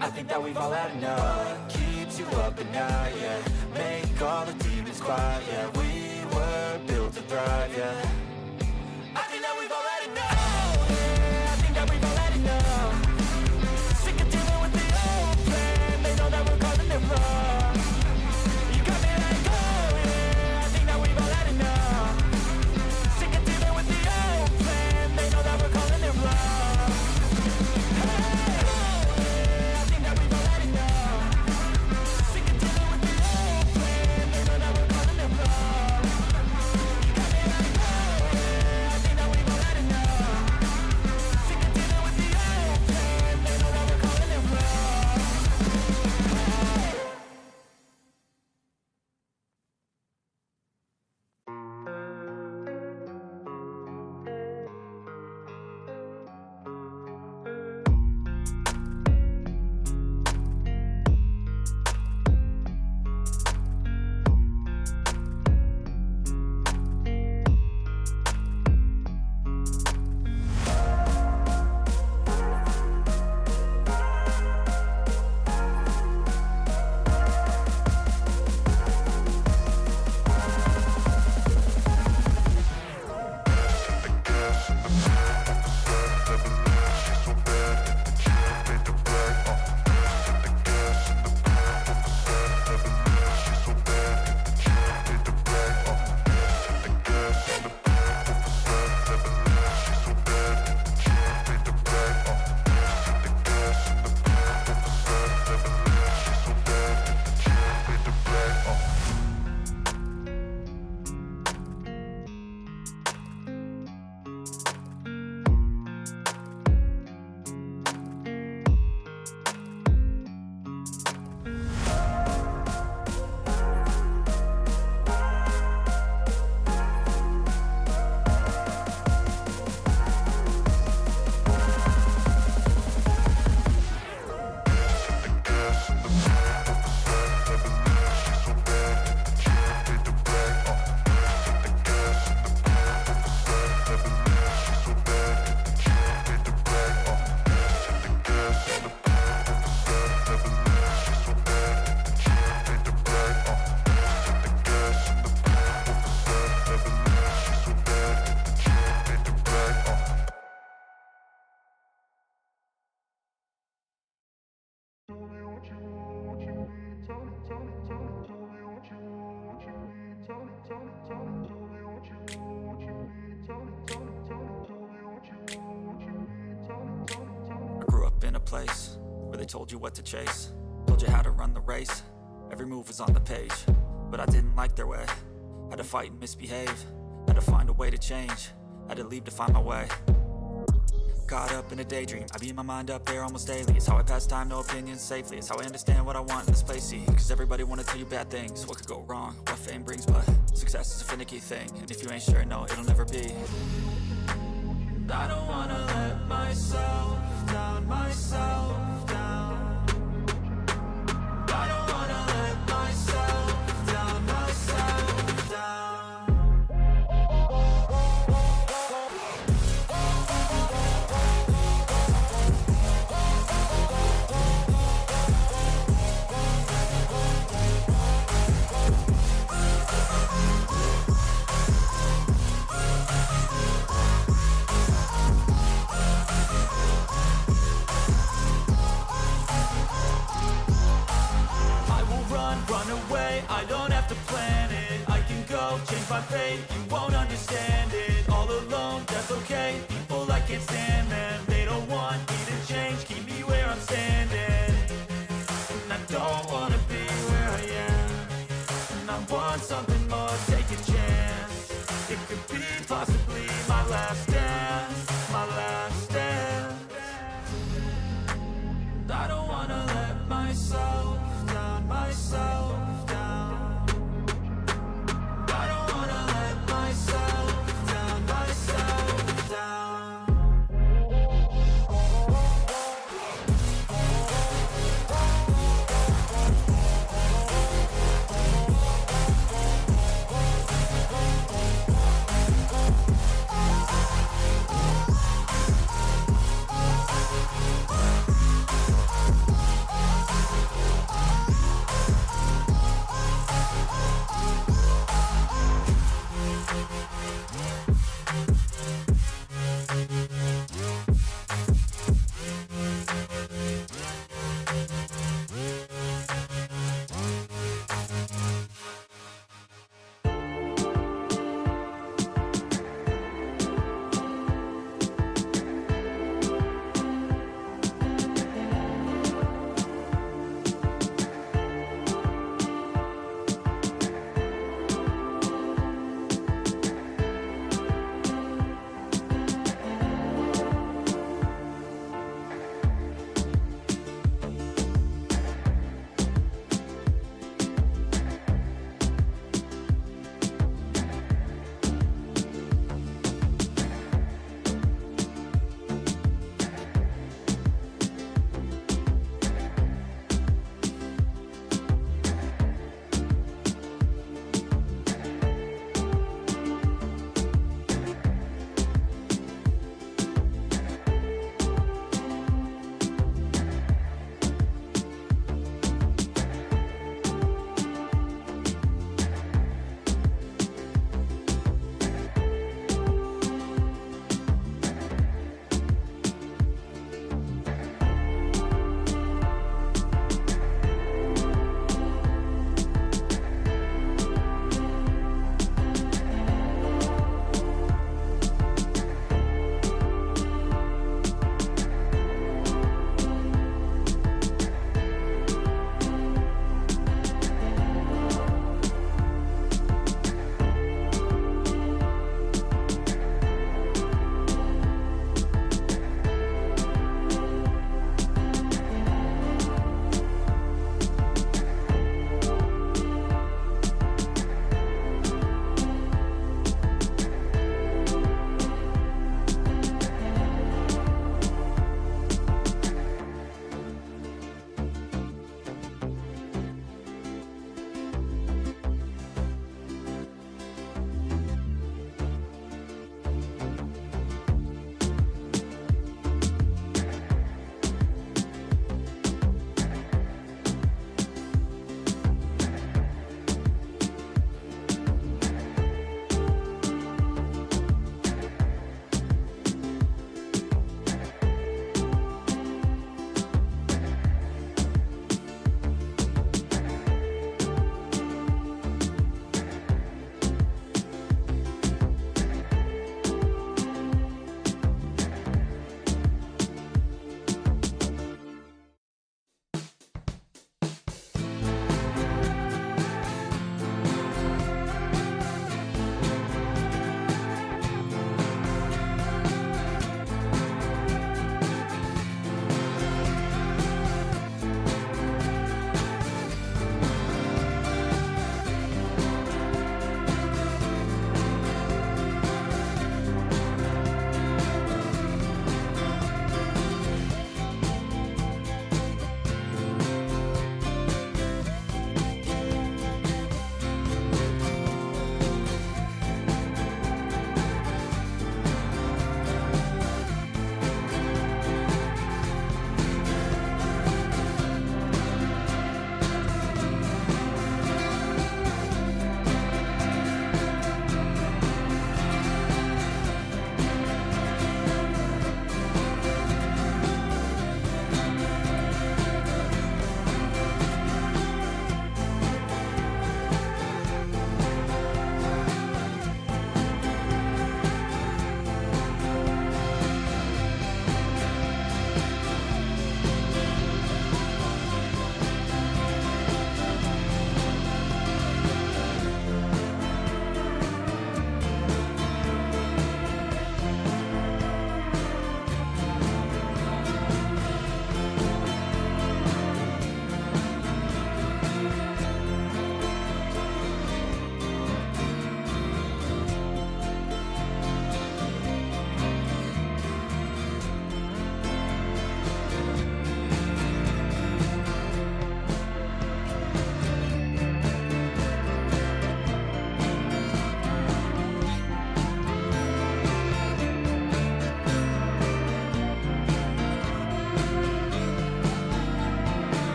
I think that we've all had enough. What keeps you up at night, yeah? Make all the demons quiet, yeah. We were built to thrive, yeah. I think that we've all had enough. Yeah, I think that we've all had enough. Sick of dealing with the old plan. They know that we're calling it wrong. You got me like, oh yeah, I think that we've all had enough. Sick of dealing with the old plan. They know that we're calling it wrong. Hey, oh yeah, I think that we've all had enough. Sick of dealing with the old plan. They know that we're calling it wrong. You got me like, oh yeah, I think that we've all had enough. Sick of dealing with the old plan. They know that we're calling it wrong. I grew up in a place where they told you what to chase, told you how to run the race. Every move was on the page, but I didn't like their way. Had to fight and misbehave, had to find a way to change, had to leave to find my way. Caught up in a daydream, I beat my mind up there almost daily. It's how I pass time, no opinions safely. It's how I understand what I want in this place, see. Cause everybody wanna tell you bad things, what could go wrong, what fame brings. But success is a finicky thing, and if you ain't sure, no, it'll never be. I don't wanna let myself down, myself down. I don't wanna let myself down, myself down. Run away, I don't have to plan it. I can go, change my fate, you won't understand it. All alone, that's okay, people I can't stand them. They don't want me to change, keep me where I'm standing. And I don't wanna be where I am. And I want something more, take a chance. It could be possibly my last dance, my last dance. I don't wanna let myself down, myself down. I don't wanna let myself down, myself down.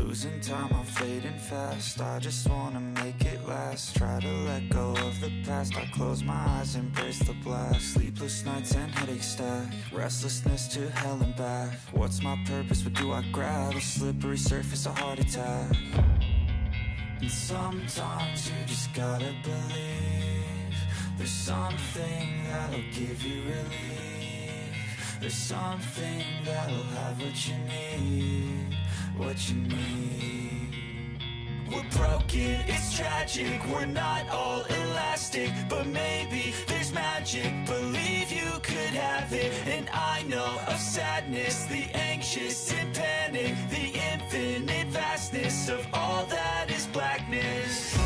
Losing time, I'm fading fast. I just wanna make it last. Try to let go of the past. I close my eyes, embrace the blast. Sleepless nights and headaches stack. Restlessness to hell and back. What's my purpose? What do I grab? A slippery surface, a heart attack. And sometimes you just gotta believe there's something that'll give you relief. There's something that'll have what you need, what you need. We're broken, it's tragic, we're not all elastic, but maybe there's magic. Believe you could have it, and I know of sadness, the anxious and panic, the infinite vastness of all that is blackness.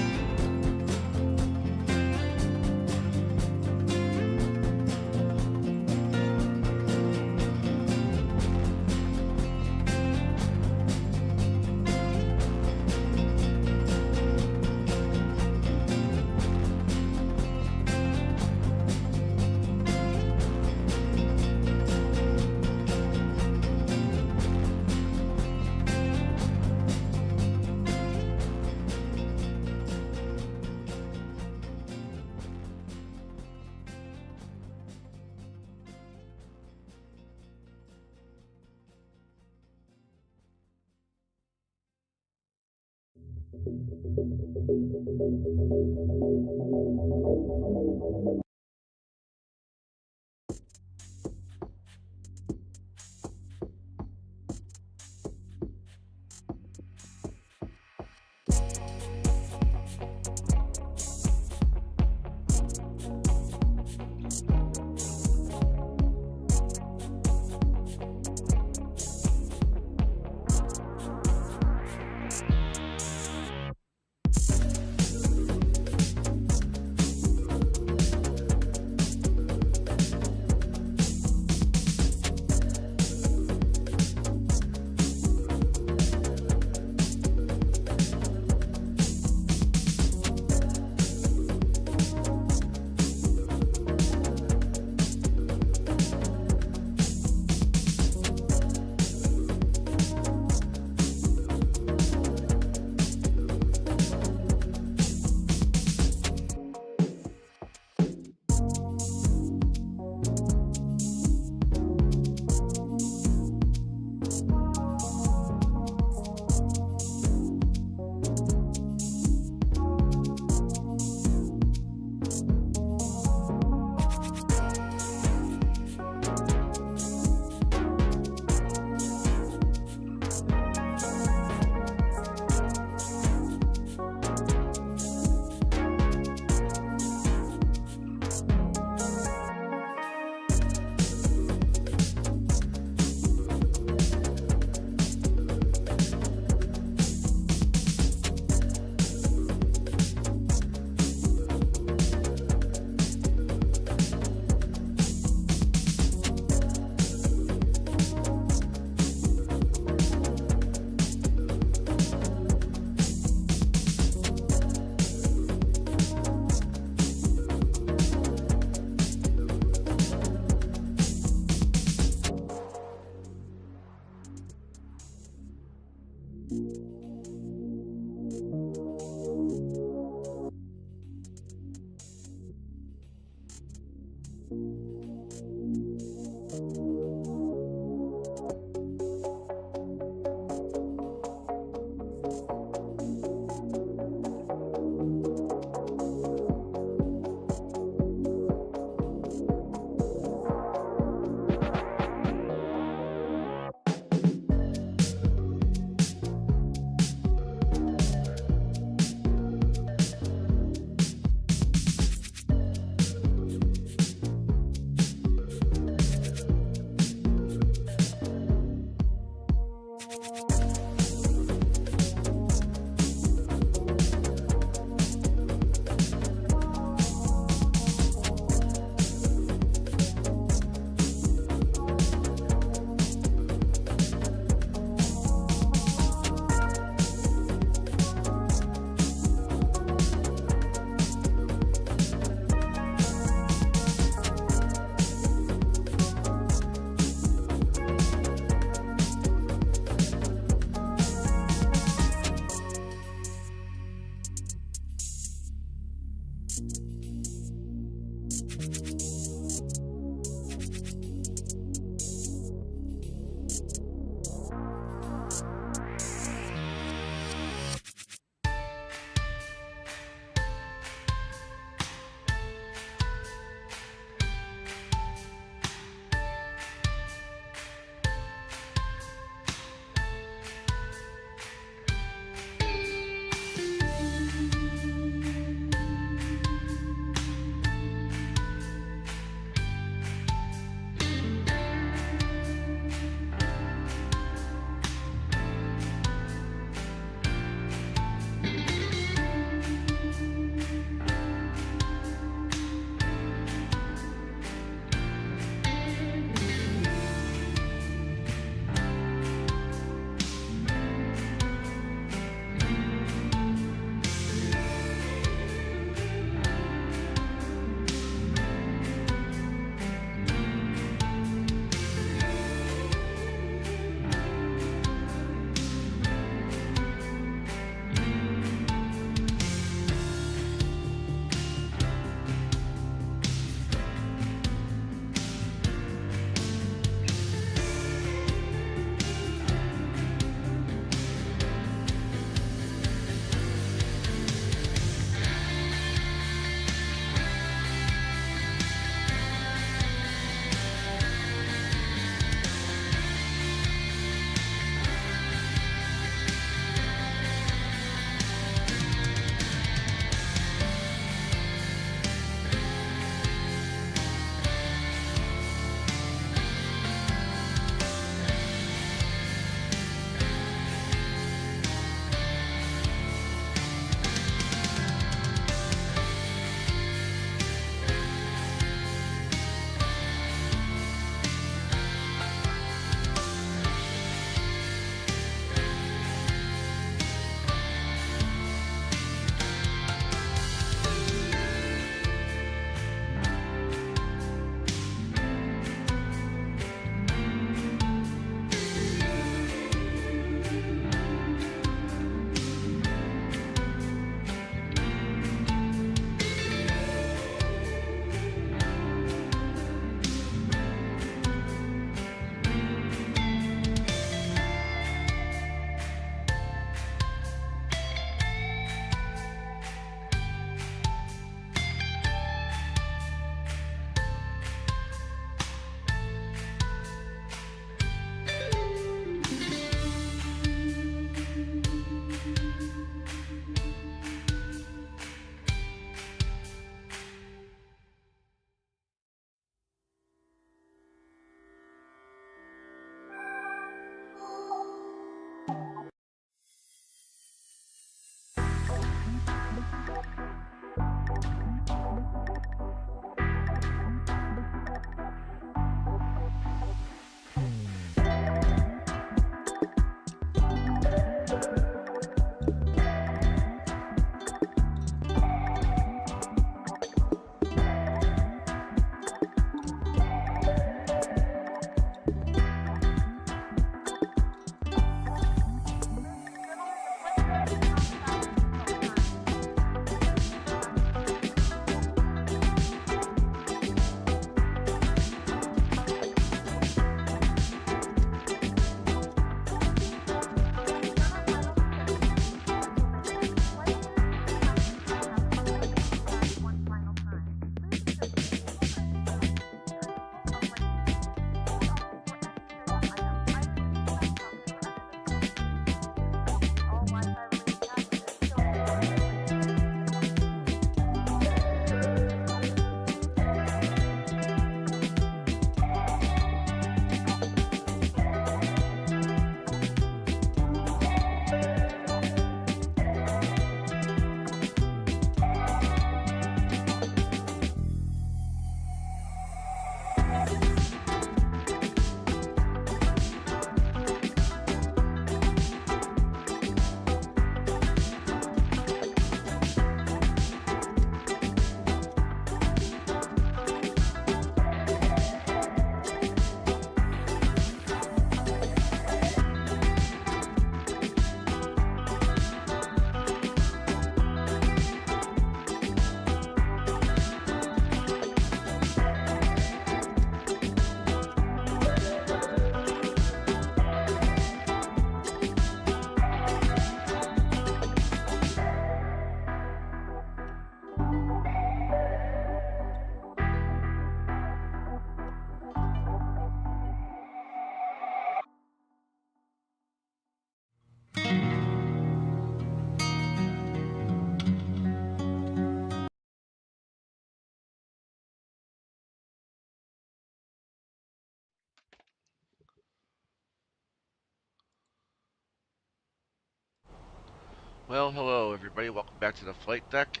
Well, hello everybody. Welcome back to the flight deck.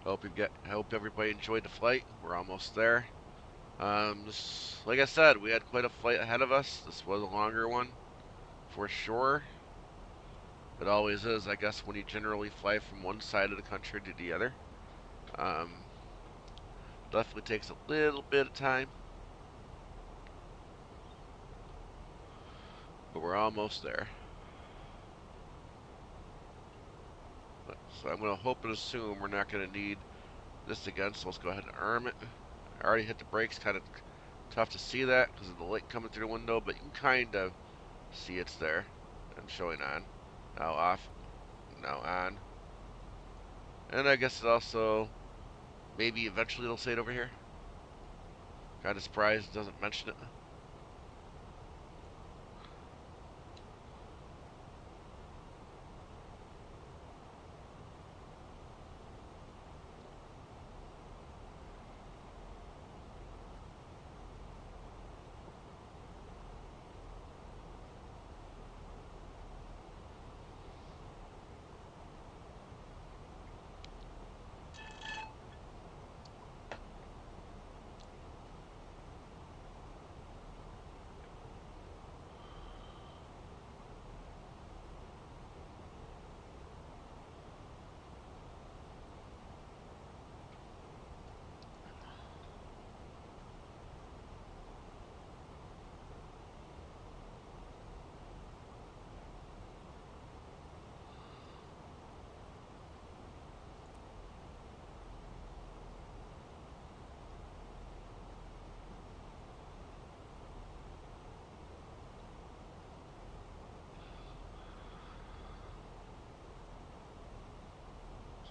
I hope everybody enjoyed the flight. We're almost there. Like I said, we had quite a flight ahead of us. This was a longer one, for sure. It always is, I guess, when you generally fly from one side of the country to the other. Um, Definitely takes a little bit of time, but we're almost there. So I'm going to hope and assume we're not going to need this again, so let's go ahead and arm it. I already hit the brakes, kind of tough to see that because of the light coming through the window, but you can kind of see it's there and showing on. Now off, now on. And I guess it also, maybe eventually it'll say it over here. Kind of surprised it doesn't mention it.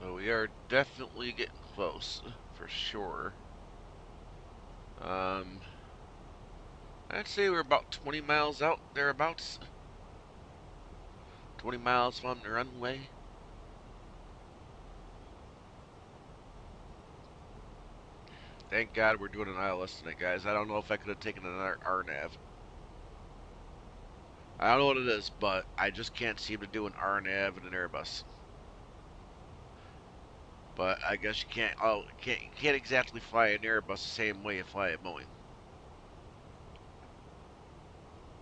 So we are definitely getting close, for sure. I'd say we're about 20 miles out, thereabouts. 20 miles from the runway. Thank God we're doing an ILS tonight, guys. I don't know if I could have taken another RNAV. I don't know what it is, but I just can't seem to do an RNAV and an Airbus. But I guess you can't. Oh, you can't exactly fly an Airbus the same way you fly a Boeing,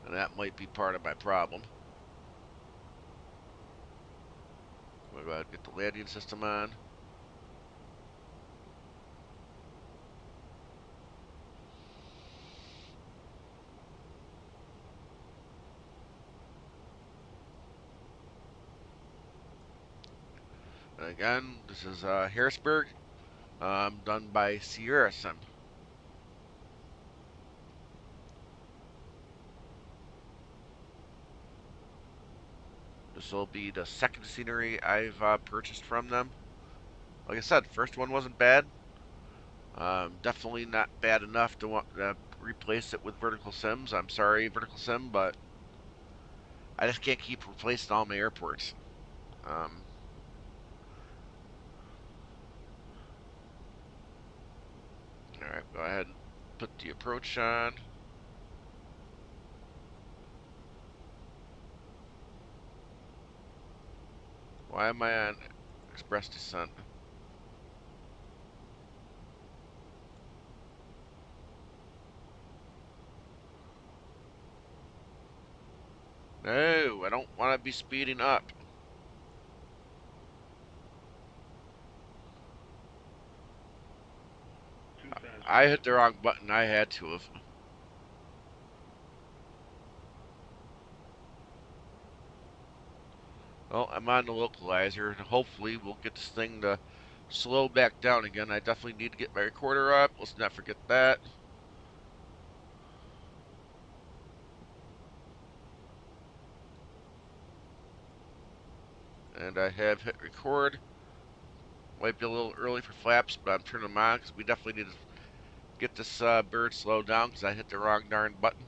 and that might be part of my problem. We're about to get the landing system on. And again, this is Harrisburg, done by SIERRASIM. This will be the second scenery I've purchased from them. Like I said, first one wasn't bad. Definitely not bad enough to want to replace it with Vertical Sims. I'm sorry, Vertical Sim, but I just can't keep replacing all my airports. Um, Alright, go ahead and put the approach on. Why am I on Express Descent? No, I don't want to be speeding up. I hit the wrong button. I had to have. Well, I'm on the localizer, and hopefully we'll get this thing to slow back down again. I definitely need to get my recorder up. Let's not forget that. And I have hit record. Might be a little early for flaps, but I'm turning them on because we definitely need to get this bird slowed down because I hit the wrong darn button.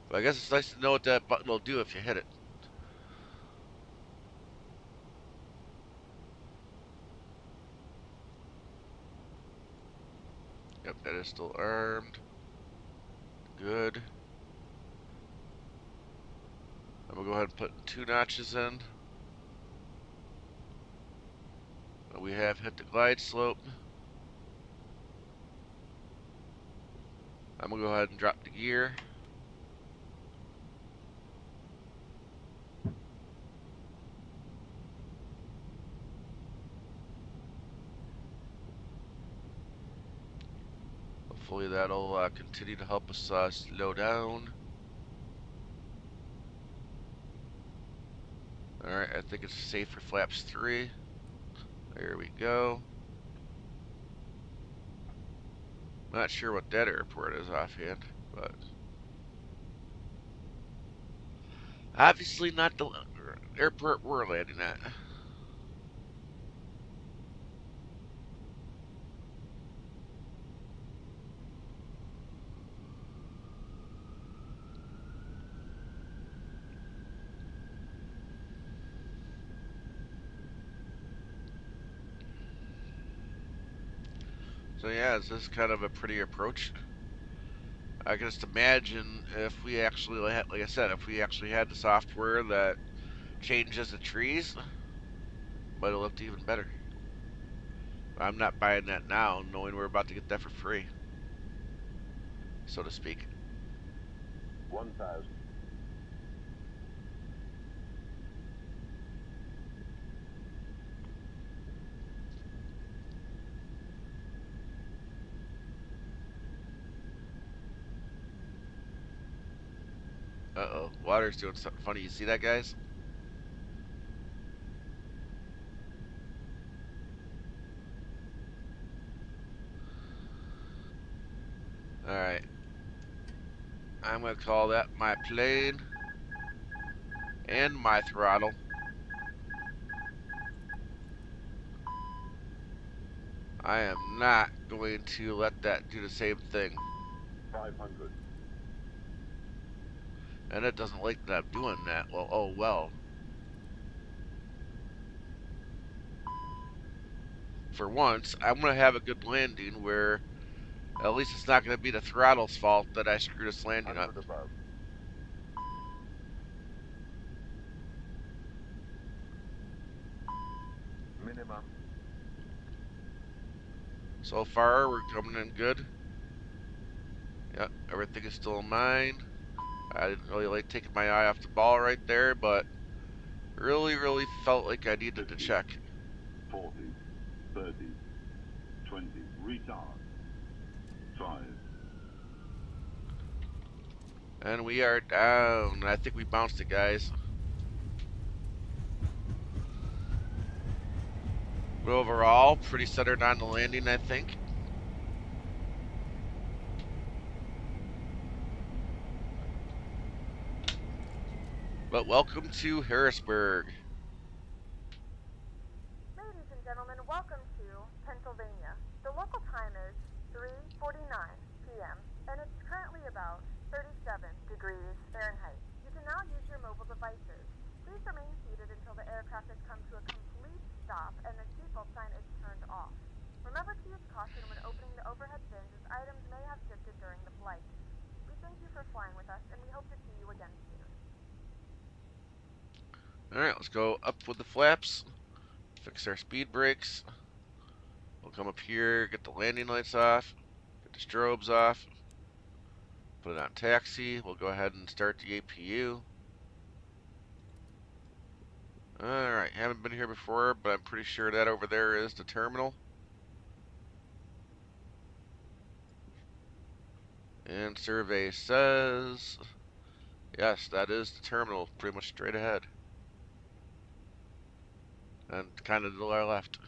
But I guess it's nice to know what that button will do if you hit it. Yep, that is still armed. Good. I'm gonna go ahead and put 2 notches in. We have hit the glide slope. I'm gonna go ahead and drop the gear. Hopefully that'll continue to help us slow down. Alright, I think it's safe for flaps 3. There we go. Not sure what that airport is offhand, but obviously not the airport we're landing at. So yeah, this is kind of a pretty approach. I can just imagine if we actually had, like I said, if we actually had the software that changes the trees, might have looked even better. I'm not buying that now, knowing we're about to get that for free, so to speak. 1,000. Uh-oh, water's doing something funny. You see that, guys? Alright. I'm going to call that my plane and my throttle. I am not going to let that do the same thing. 500. And it doesn't like that I'm doing that. Well, oh well. For once, I'm going to have a good landing where at least it's not going to be the throttle's fault that I screwed this landing up. 100 above. Minimum. So far, we're coming in good. Yep, everything is still in line. I didn't really like taking my eye off the ball right there, but really felt like I needed to check. 40, 30, 20, retard. 5. And we are down. I think we bounced it, guys. But overall, pretty centered on the landing, I think. But welcome to Harrisburg. Ladies and gentlemen, welcome to Pennsylvania. The local time is 3:49 p.m. and it's currently about 37 degrees Fahrenheit. You can now use your mobile devices. Please remain seated until the aircraft has come to a complete stop and the seatbelt sign is turned off. Remember to use caution when opening the overhead bins as items may have shifted during the flight. We thank you for flying with us and we hope to see you again soon. Alright, let's go up with the flaps. Fix our speed brakes. We'll come up here, get the landing lights off, get the strobes off, put it on taxi. We'll go ahead and start the APU. Alright, haven't been here before, but I'm pretty sure that over there is the terminal. And survey says, yes, that is the terminal, pretty much straight ahead. And kind of to our left.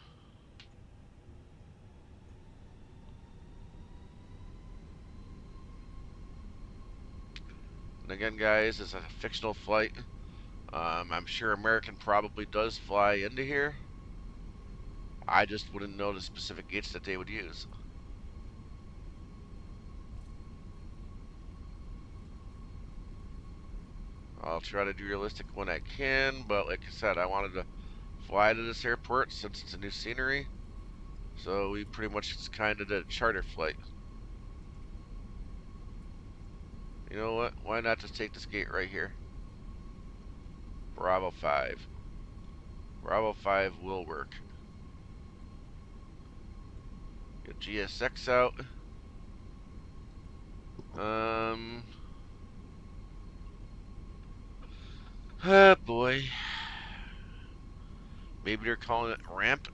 And again, guys, it's a fictional flight. I'm sure American probably does fly into here. I just wouldn't know the specific gates that they would use. I'll try to do realistic when I can, but like I said, I wanted to fly to this airport since it's a new scenery. So we pretty much just kind of did a charter flight. You know what? Why not just take this gate right here? Bravo 5. Bravo 5 will work. Get GSX out. Oh boy. Maybe they're calling it ramp.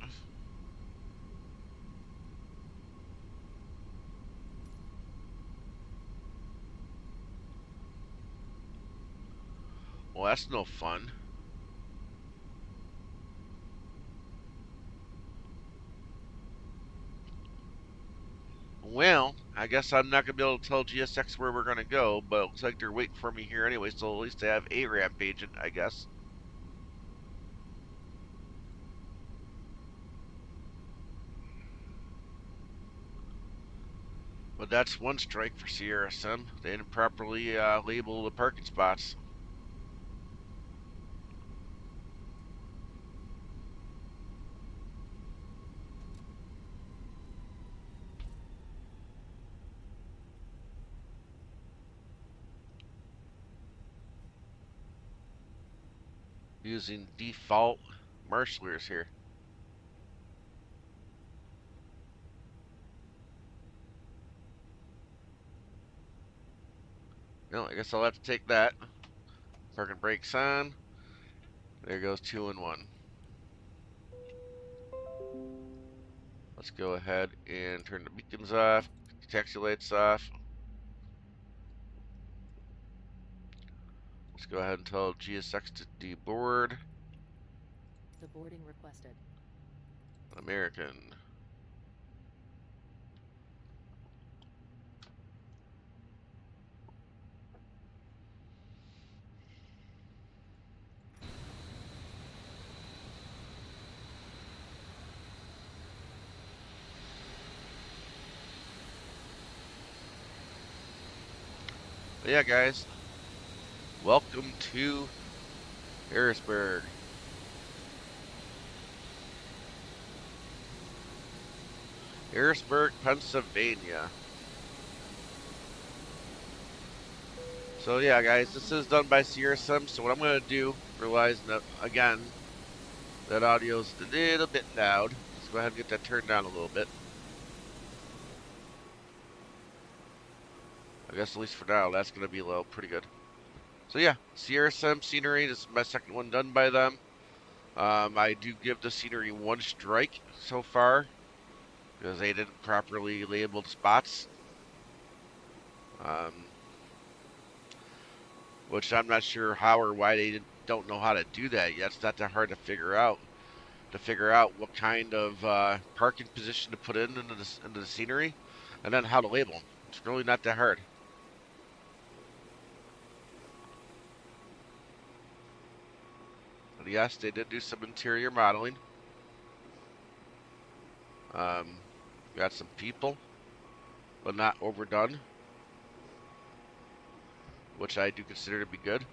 Well, that's no fun. Well, I guess I'm not going to be able to tell GSX where we're going to go, but it looks like they're waiting for me here anyway, so at least they have a ramp agent, I guess. But that's one strike for SIERRASIM. They didn't properly label the parking spots. Using default marshallers here. No, I guess I'll have to take that. Parking brakes on. There goes 2 and 1. Let's go ahead and turn the beacons off, taxi lights off. Let's go ahead and tell GSX to deboard. Deboarding requested. American. But yeah, guys, welcome to HARRISBURG. HARRISBURG, Pennsylvania. So yeah, guys, this is done by SIERRASIM. So what I'm going to do, realizing that, again, that audio's a little bit loud. Let's go ahead and get that turned down a little bit. I guess at least for now, that's going to be low, pretty good. So yeah, SIERRASIM scenery. This is my second one done by them. I do give the scenery 1 strike so far because they didn't properly label the spots. Which I'm not sure how or why they don't know how to do that yet. It's not that hard to figure out. To figure out what kind of parking position to put into the scenery, and then how to label them. It's really not that hard. But yes, they did do some interior modeling. Got some people, but not overdone, which I do consider to be good.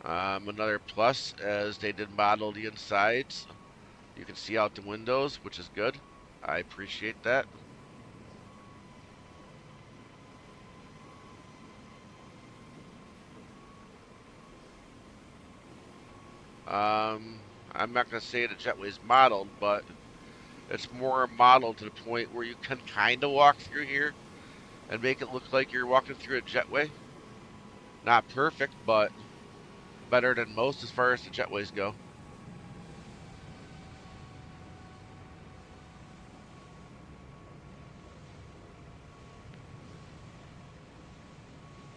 Another plus, as they did model the insides. You can see out the windows, which is good. I appreciate that. I'm not going to say the jetway's modeled, but it's more modeled to the point where you can kind of walk through here and make it look like you're walking through a jetway. Not perfect, but better than most as far as the jetways go.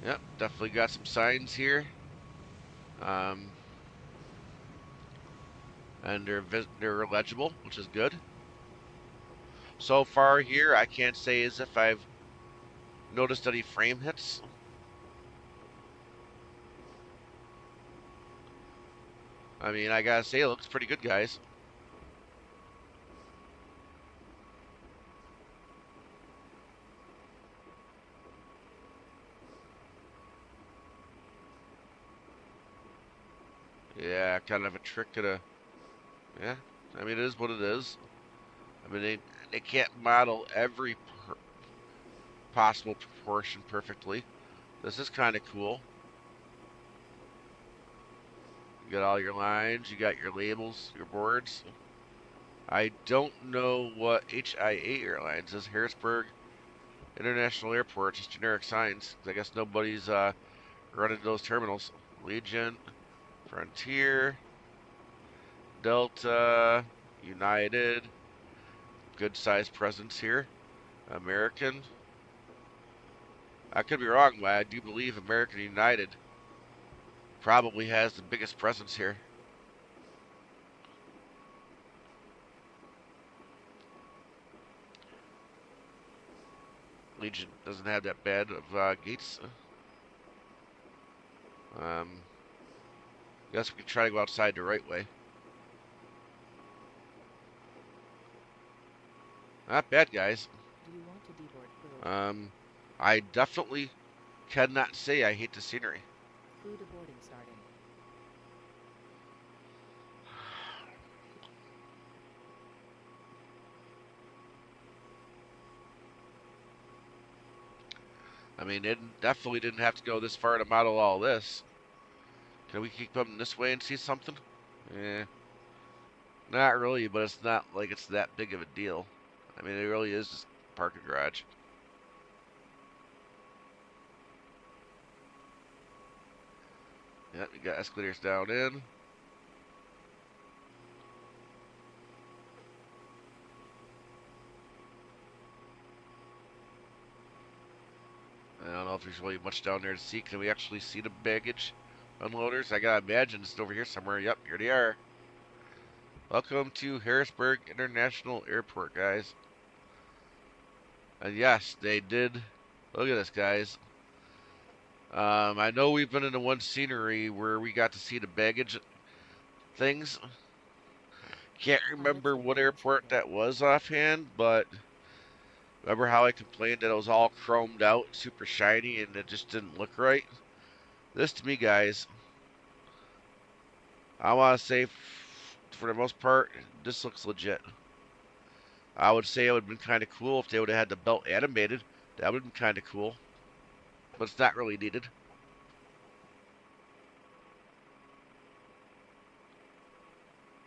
Yep, definitely got some signs here. And they're legible, which is good. So far here, I can't say as if I've noticed any frame hits. I mean, I gotta say, it looks pretty good, guys. Yeah, kind of a trick to the... Yeah, I mean, it is what it is. I mean, they can't model every possible proportion perfectly. This is kind of cool. You got all your lines, you got your labels, your boards. I don't know what HIA Airlines is. Harrisburg International Airport, just generic signs. I guess nobody's running those terminals. Legion, Frontier, Delta, United, good sized presence here. American. I could be wrong, but I do believe American United probably has the biggest presence here. Legion doesn't have that bad of gates. Guess we can try to go outside the right way. Not bad, guys. Do you want to deboard crew? I definitely cannot say I hate the scenery. Crew deboarding starting. I mean, it definitely didn't have to go this far to model all this. Can we keep coming this way and see something? Eh, not really, but it's not like it's that big of a deal. I mean, it really is just park a garage. Yep, you got escalators down in. I don't know if there's really much down there to see. Can we actually see the baggage unloaders? I gotta imagine it's over here somewhere. Yep, here they are. Welcome to Harrisburg International Airport, guys. And yes, they did. Look at this, guys. I know we've been in the one scenery where we got to see the baggage things. Can't remember what airport that was offhand, but remember how I complained that it was all chromed out, super shiny, and it just didn't look right? This, to me, guys, I want to say, for the most part, this looks legit. I would say it would have been kind of cool if they would have had the belt animated. That would have been kind of cool. But it's not really needed.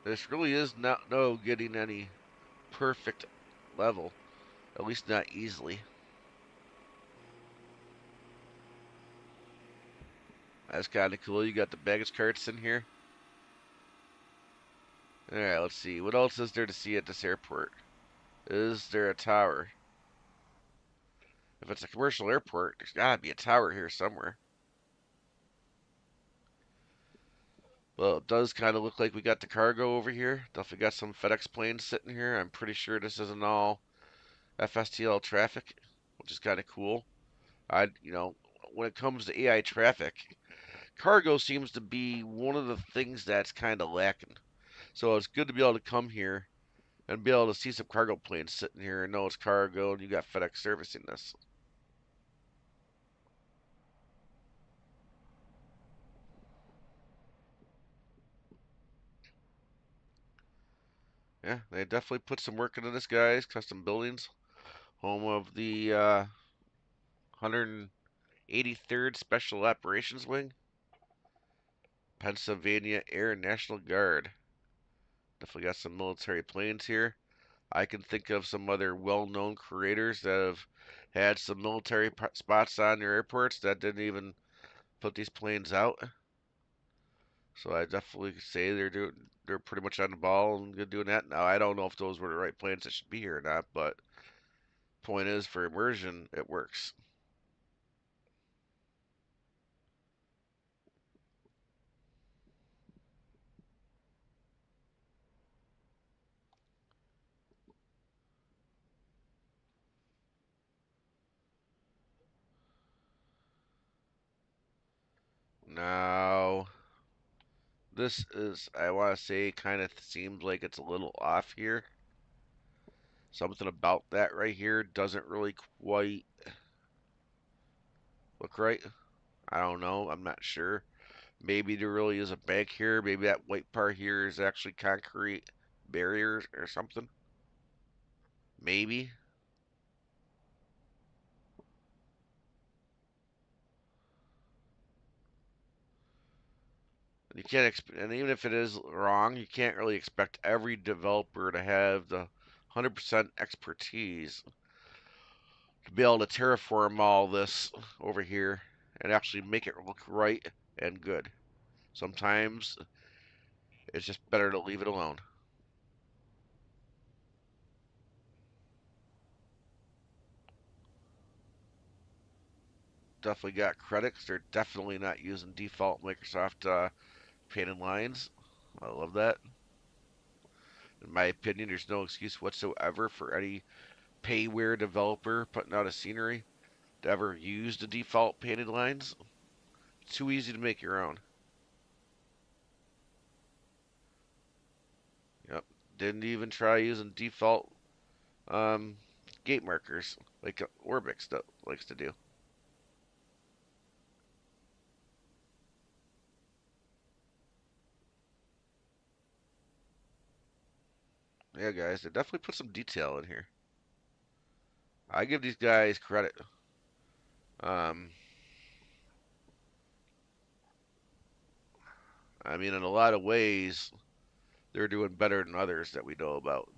This really is not no getting any perfect level. At least not easily. That's kind of cool. You got the baggage carts in here. Alright, let's see. What else is there to see at this airport? Is there a tower? If it's a commercial airport, there's gotta be a tower here somewhere. Well, it does kind of look like we got the cargo over here. Definitely got some FedEx planes sitting here. I'm pretty sure this isn't all FSTL traffic, which is kind of cool. When it comes to AI traffic, cargo seems to be one of the things that's kind of lacking. So it's good to be able to come here and be able to see some cargo planes sitting here and know it's cargo and you got FedEx servicing this. Yeah, they definitely put some work into this, guys. Custom buildings. Home of the 183rd Special Operations Wing. Pennsylvania Air National Guard. Definitely got some military planes here. I can think of some other well-known creators that have had some military spots on their airports that didn't even put these planes out. So I definitely say they're pretty much on the ball and good doing that. Now I don't know if those were the right planes that should be here or not, but point is for immersion it works. Now this is, I want to say, kind of seems like it's a little off here. Something about that right here doesn't really quite look right. I don't know. I'm not sure. Maybe there really is a bank here. Maybe that white part here is actually concrete barriers or something. Maybe. You can't and even if it is wrong, you can't really expect every developer to have the 100% expertise to be able to terraform all this over here and actually make it look right and good. Sometimes it's just better to leave it alone. Definitely got credit 'cause they're definitely not using default Microsoft painted lines. I love that. In my opinion, there's no excuse whatsoever for any payware developer putting out a scenery to ever use the default painted lines. It's too easy to make your own. Yep. Didn't even try using default gate markers like Orbix likes to do. Yeah, guys, they definitely put some detail in here. I give these guys credit. Um, I mean, in a lot of ways, they're doing better than others that we know about.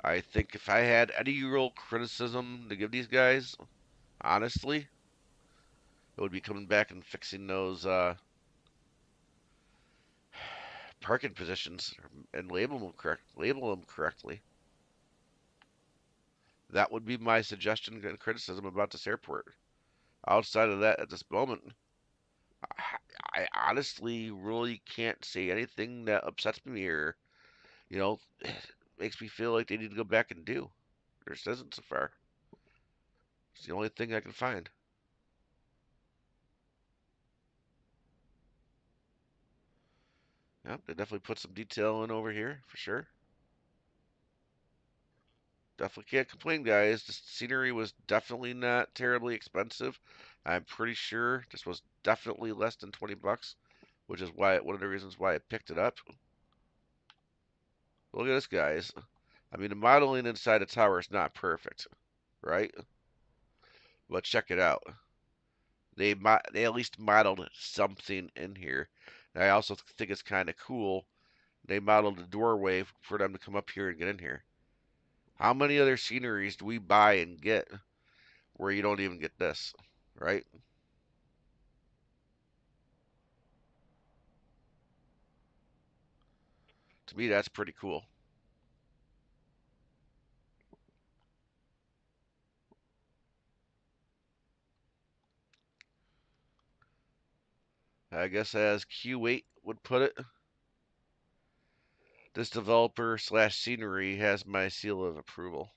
I think if I had any real criticism to give these guys, honestly, it would be coming back and fixing those parking positions and label them correctly. That would be my suggestion and criticism about this airport. Outside of that, at this moment, I honestly really can't say anything that upsets me or, you know, makes me feel like they need to go back and do. There just isn't so far. It's the only thing I can find. Yep, they definitely put some detail in over here for sure. Definitely can't complain, guys. The scenery was definitely not terribly expensive. I'm pretty sure this was definitely less than 20 bucks, which is why one of the reasons why I picked it up. Look at this, guys. I mean, the modeling inside the tower is not perfect, right? But check it out. They at least modeled something in here. And I also think it's kind of cool. They modeled a doorway for them to come up here and get in here. How many other sceneries do we buy and get where you don't even get this, right? To me, that's pretty cool. I guess as Q8 would put it, this developer slash scenery has my seal of approval.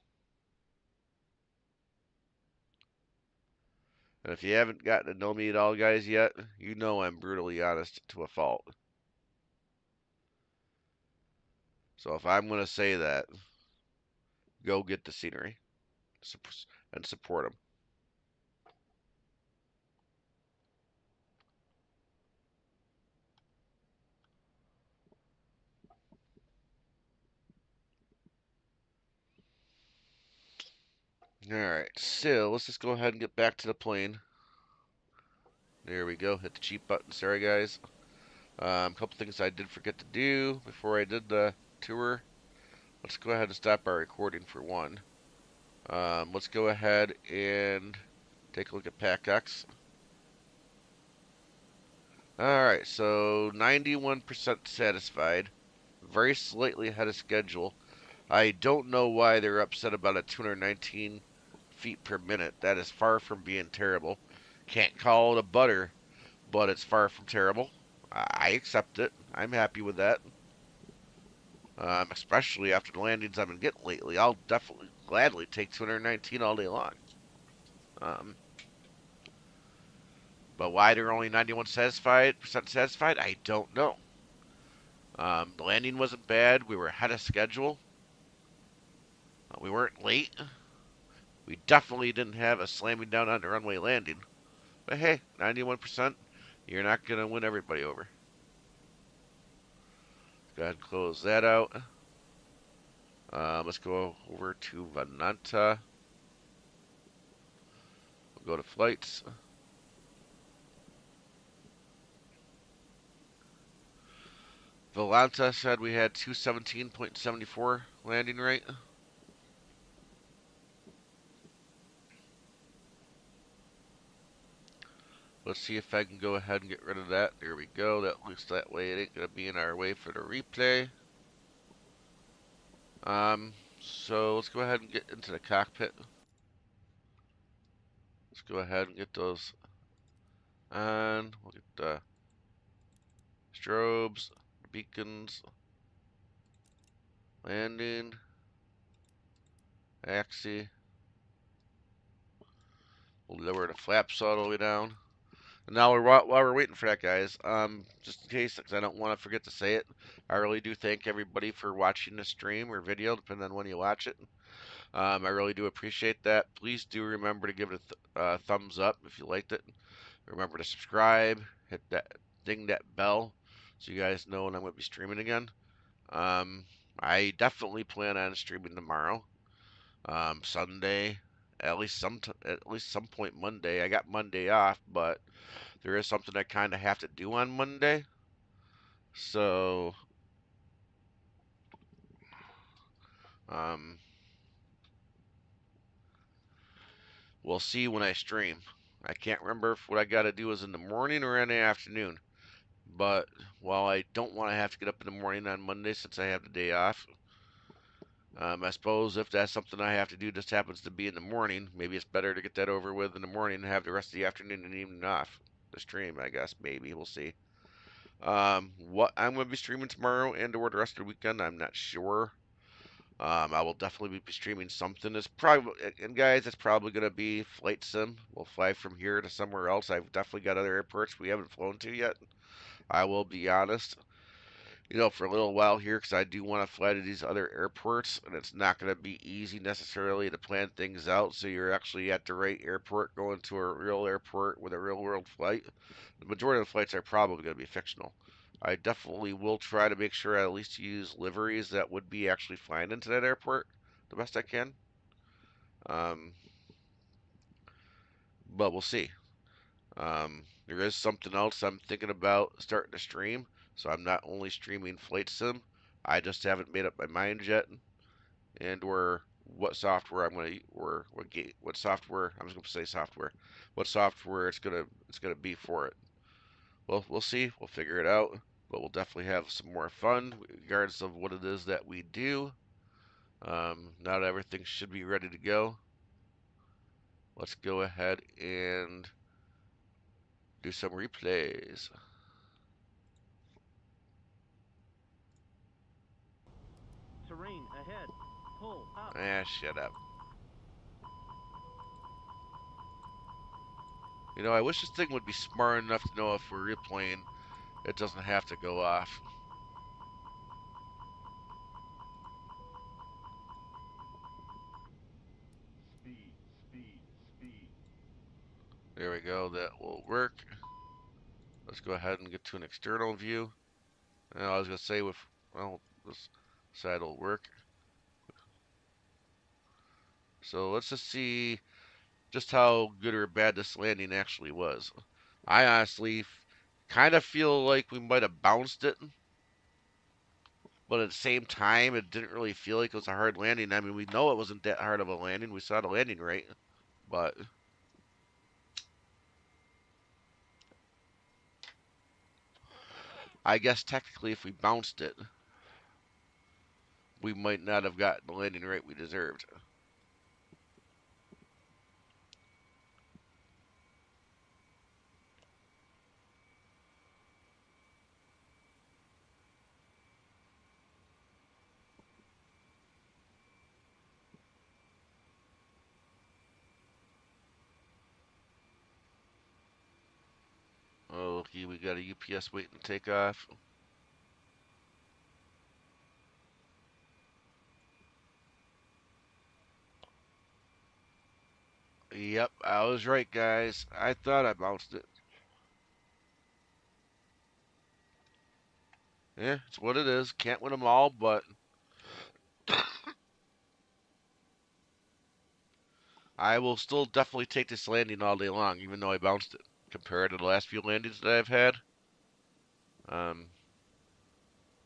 And if you haven't gotten to know me at all, guys, yet, you know I'm brutally honest to a fault. So if I'm going to say that, go get the scenery and support them. Alright, so let's just go ahead and get back to the plane. There we go. Hit the cheap button. Sorry, guys. A couple things I did forget to do before I did the tour. Let's go ahead and stop our recording for one. Let's go ahead and take a look at PACX. Alright, so 91% satisfied. Very slightly ahead of schedule. I don't know why they're upset about a 219 feet per minute. That is far from being terrible. Can't call it a butter, but it's far from terrible. I accept it. I'm happy with that. Especially after the landings I've been getting lately. I'll definitely gladly take 219 all day long. But why they're only 91% satisfied, I don't know. The landing wasn't bad. We were ahead of schedule. We weren't late. We definitely didn't have a slamming down on the runway landing. But hey, 91%, you're not going to win everybody over. Go ahead and close that out. Let's go over to Venanta. We'll go to flights. Volanta said we had 217.74 landing rate. Let's see if I can go ahead and get rid of that. There we go. That looks that way. It ain't going to be in our way for the replay. So let's go ahead and get into the cockpit. Let's go ahead and get those on. We'll get the strobes, beacons, landing, axis. We'll lower the flaps all the way down. And now while we're waiting for that, guys, just in case, because I don't want to forget to say it, I really do thank everybody for watching this stream or video, depending on when you watch it. I really do appreciate that. Please do remember to give it a thumbs up if you liked it. Remember to subscribe, hit that, ding that bell, so you guys know when I'm going to be streaming again. I definitely plan on streaming tomorrow, Sunday, at least some point Monday. I got Monday off, but there is something I kind of have to do on Monday. So, we'll see when I stream. I can't remember if what I got to do is in the morning or in the afternoon. But while I don't want to have to get up in the morning on Monday since I have the day off, I suppose if that's something I have to do, just happens to be in the morning, maybe it's better to get that over with in the morning and have the rest of the afternoon and evening off. The stream, I guess, maybe. We'll see. What I'm going to be streaming tomorrow and or the rest of the weekend, I'm not sure. I will definitely be streaming something. It's probably, and guys, it's probably going to be flight sim. We'll fly from here to somewhere else. I've definitely got other airports we haven't flown to yet. I will be honest. You know, for a little while here, because I do want to fly to these other airports, and it's not going to be easy necessarily to plan things out. So you're actually at the right airport going to a real airport with a real world flight. The majority of the flights are probably going to be fictional. I definitely will try to make sure I at least use liveries that would be actually flying into that airport the best I can. But we'll see. There is something else I'm thinking about starting to stream. So I'm not only streaming flight sim, I just haven't made up my mind yet, and or what software I'm gonna or what software I'm just gonna say software, what software it's gonna be for it. Well, we'll see. We'll figure it out. But we'll definitely have some more fun, regardless of what it is that we do. Now that everything should be ready to go, let's go ahead and do some replays. Terrain ahead. Pull up. Ah, shut up. You know, I wish this thing would be smart enough to know if we're replaying, it doesn't have to go off. Speed. There we go, that will work. Let's go ahead and get to an external view. And I was going to say, well, this side will work. So let's just see just how good or bad this landing actually was. I honestly kind of feel like we might have bounced it, but at the same time, it didn't really feel like it was a hard landing. I mean, we know it wasn't that hard of a landing. We saw the landing rate, but I guess technically if we bounced it, we might not have gotten the landing rate we deserved. Oh, okay, we got a UPS waiting to take off. Yep, I was right, guys. I thought I bounced it. Yeah, it's what it is. Can't win them all, but I will still definitely take this landing all day long, even though I bounced it. Compared to the last few landings that I've had,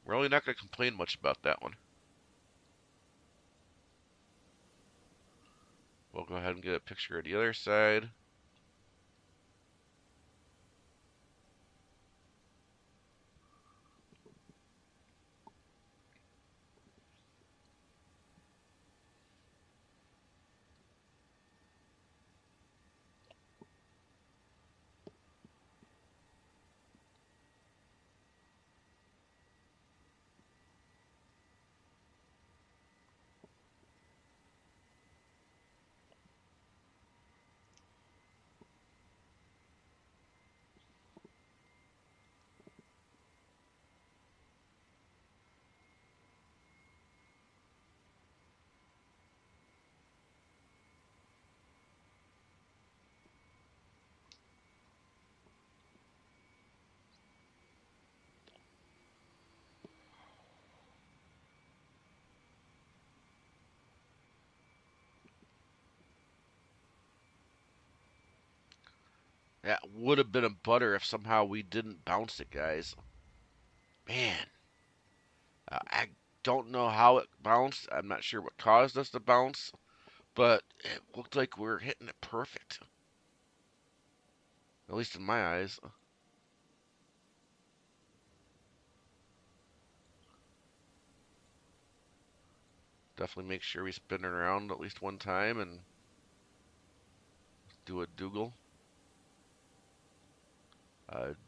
we're We're really not going to complain much about that one. We'll go ahead and get a picture of the other side. That would have been a butter if somehow we didn't bounce it, guys. Man, I don't know how it bounced. I'm not sure what caused us to bounce, but it looked like we were hitting it perfect. At least in my eyes. Definitely make sure we spin it around at least one time and do a Dougal.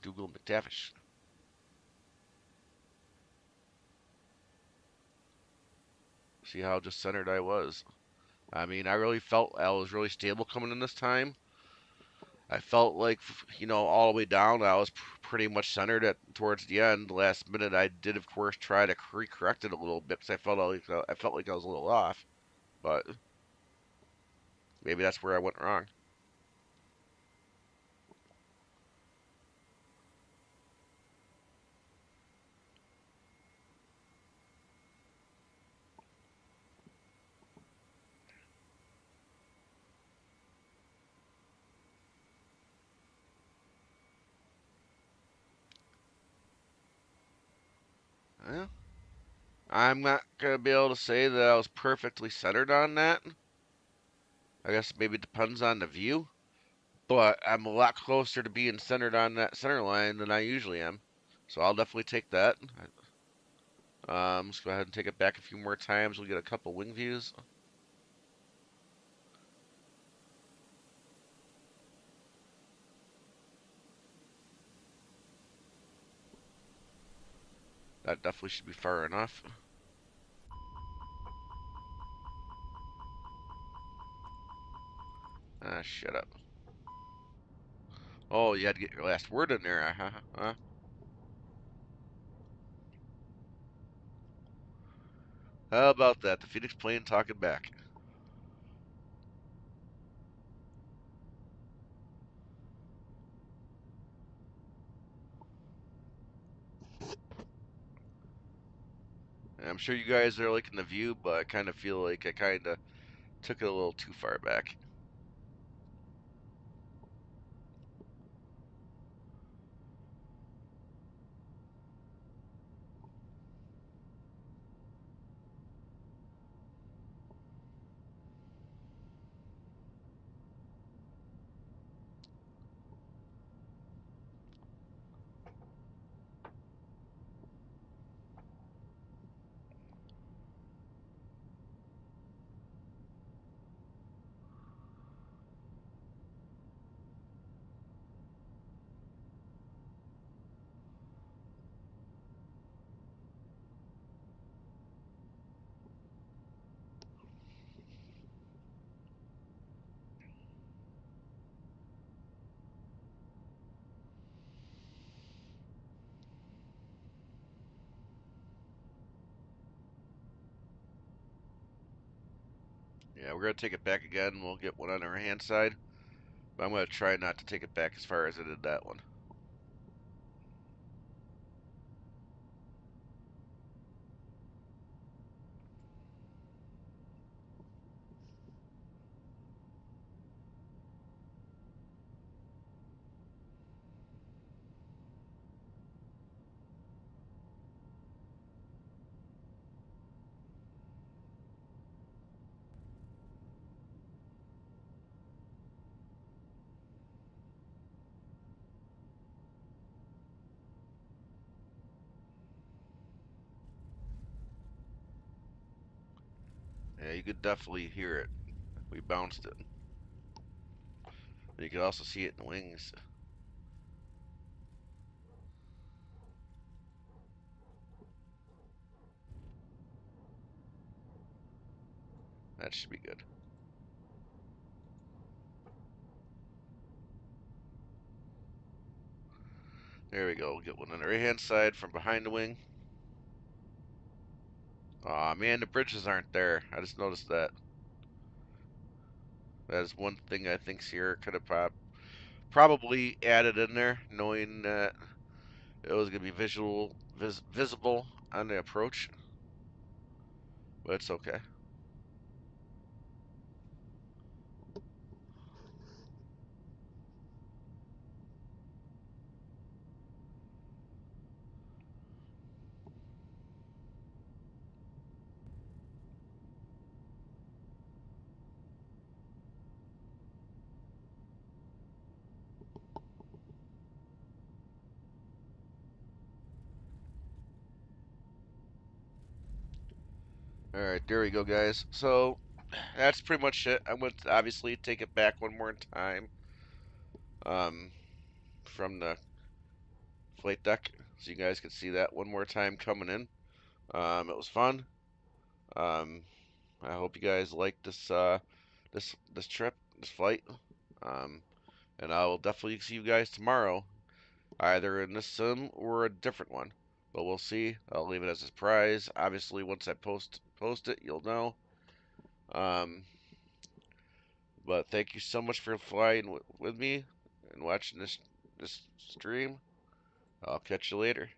Dougal McTavish. See how just centered I was. I mean, I really felt I was really stable coming in this time. I felt like, you know, all the way down, I was pretty much centered at towards the end. Last minute, I did, of course, try to correct it a little bit because I felt like I was a little off. But maybe that's where I went wrong. Well, I'm not gonna be able to say that I was perfectly centered on that. I guess maybe it depends on the view. But I'm a lot closer to being centered on that center line than I usually am. So I'll definitely take that. Let's go ahead and take it back a few more times. We'll get a couple wing views. That definitely should be far enough. Ah, shut up. Oh, you had to get your last word in there, huh? How about that? The Phoenix plane talking back. I'm sure you guys are liking the view, but I kind of feel like I kind of took it a little too far back. Yeah, we're going to take it back again. We'll get one on our hand side. But I'm going to try not to take it back as far as I did that one. Yeah, you could definitely hear it. We bounced it. You could also see it in the wings. That should be good. There we go. We'll get one on the right hand side from behind the wing. Aw, man, the bridges aren't there. I just noticed that. That is one thing I think Sierra could have probably added in there, knowing that it was going to be visible on the approach. But it's okay. Alright, there we go, guys. So, that's pretty much it. I'm going to obviously take it back one more time from the flight deck, so you guys can see that one more time coming in. It was fun. I hope you guys liked this this trip, this flight. And I will definitely see you guys tomorrow, either in this sim or a different one. But we'll see. I'll leave it as a surprise. Obviously, once I post it, you'll know. But thank you so much for flying with me and watching this stream. I'll catch you later.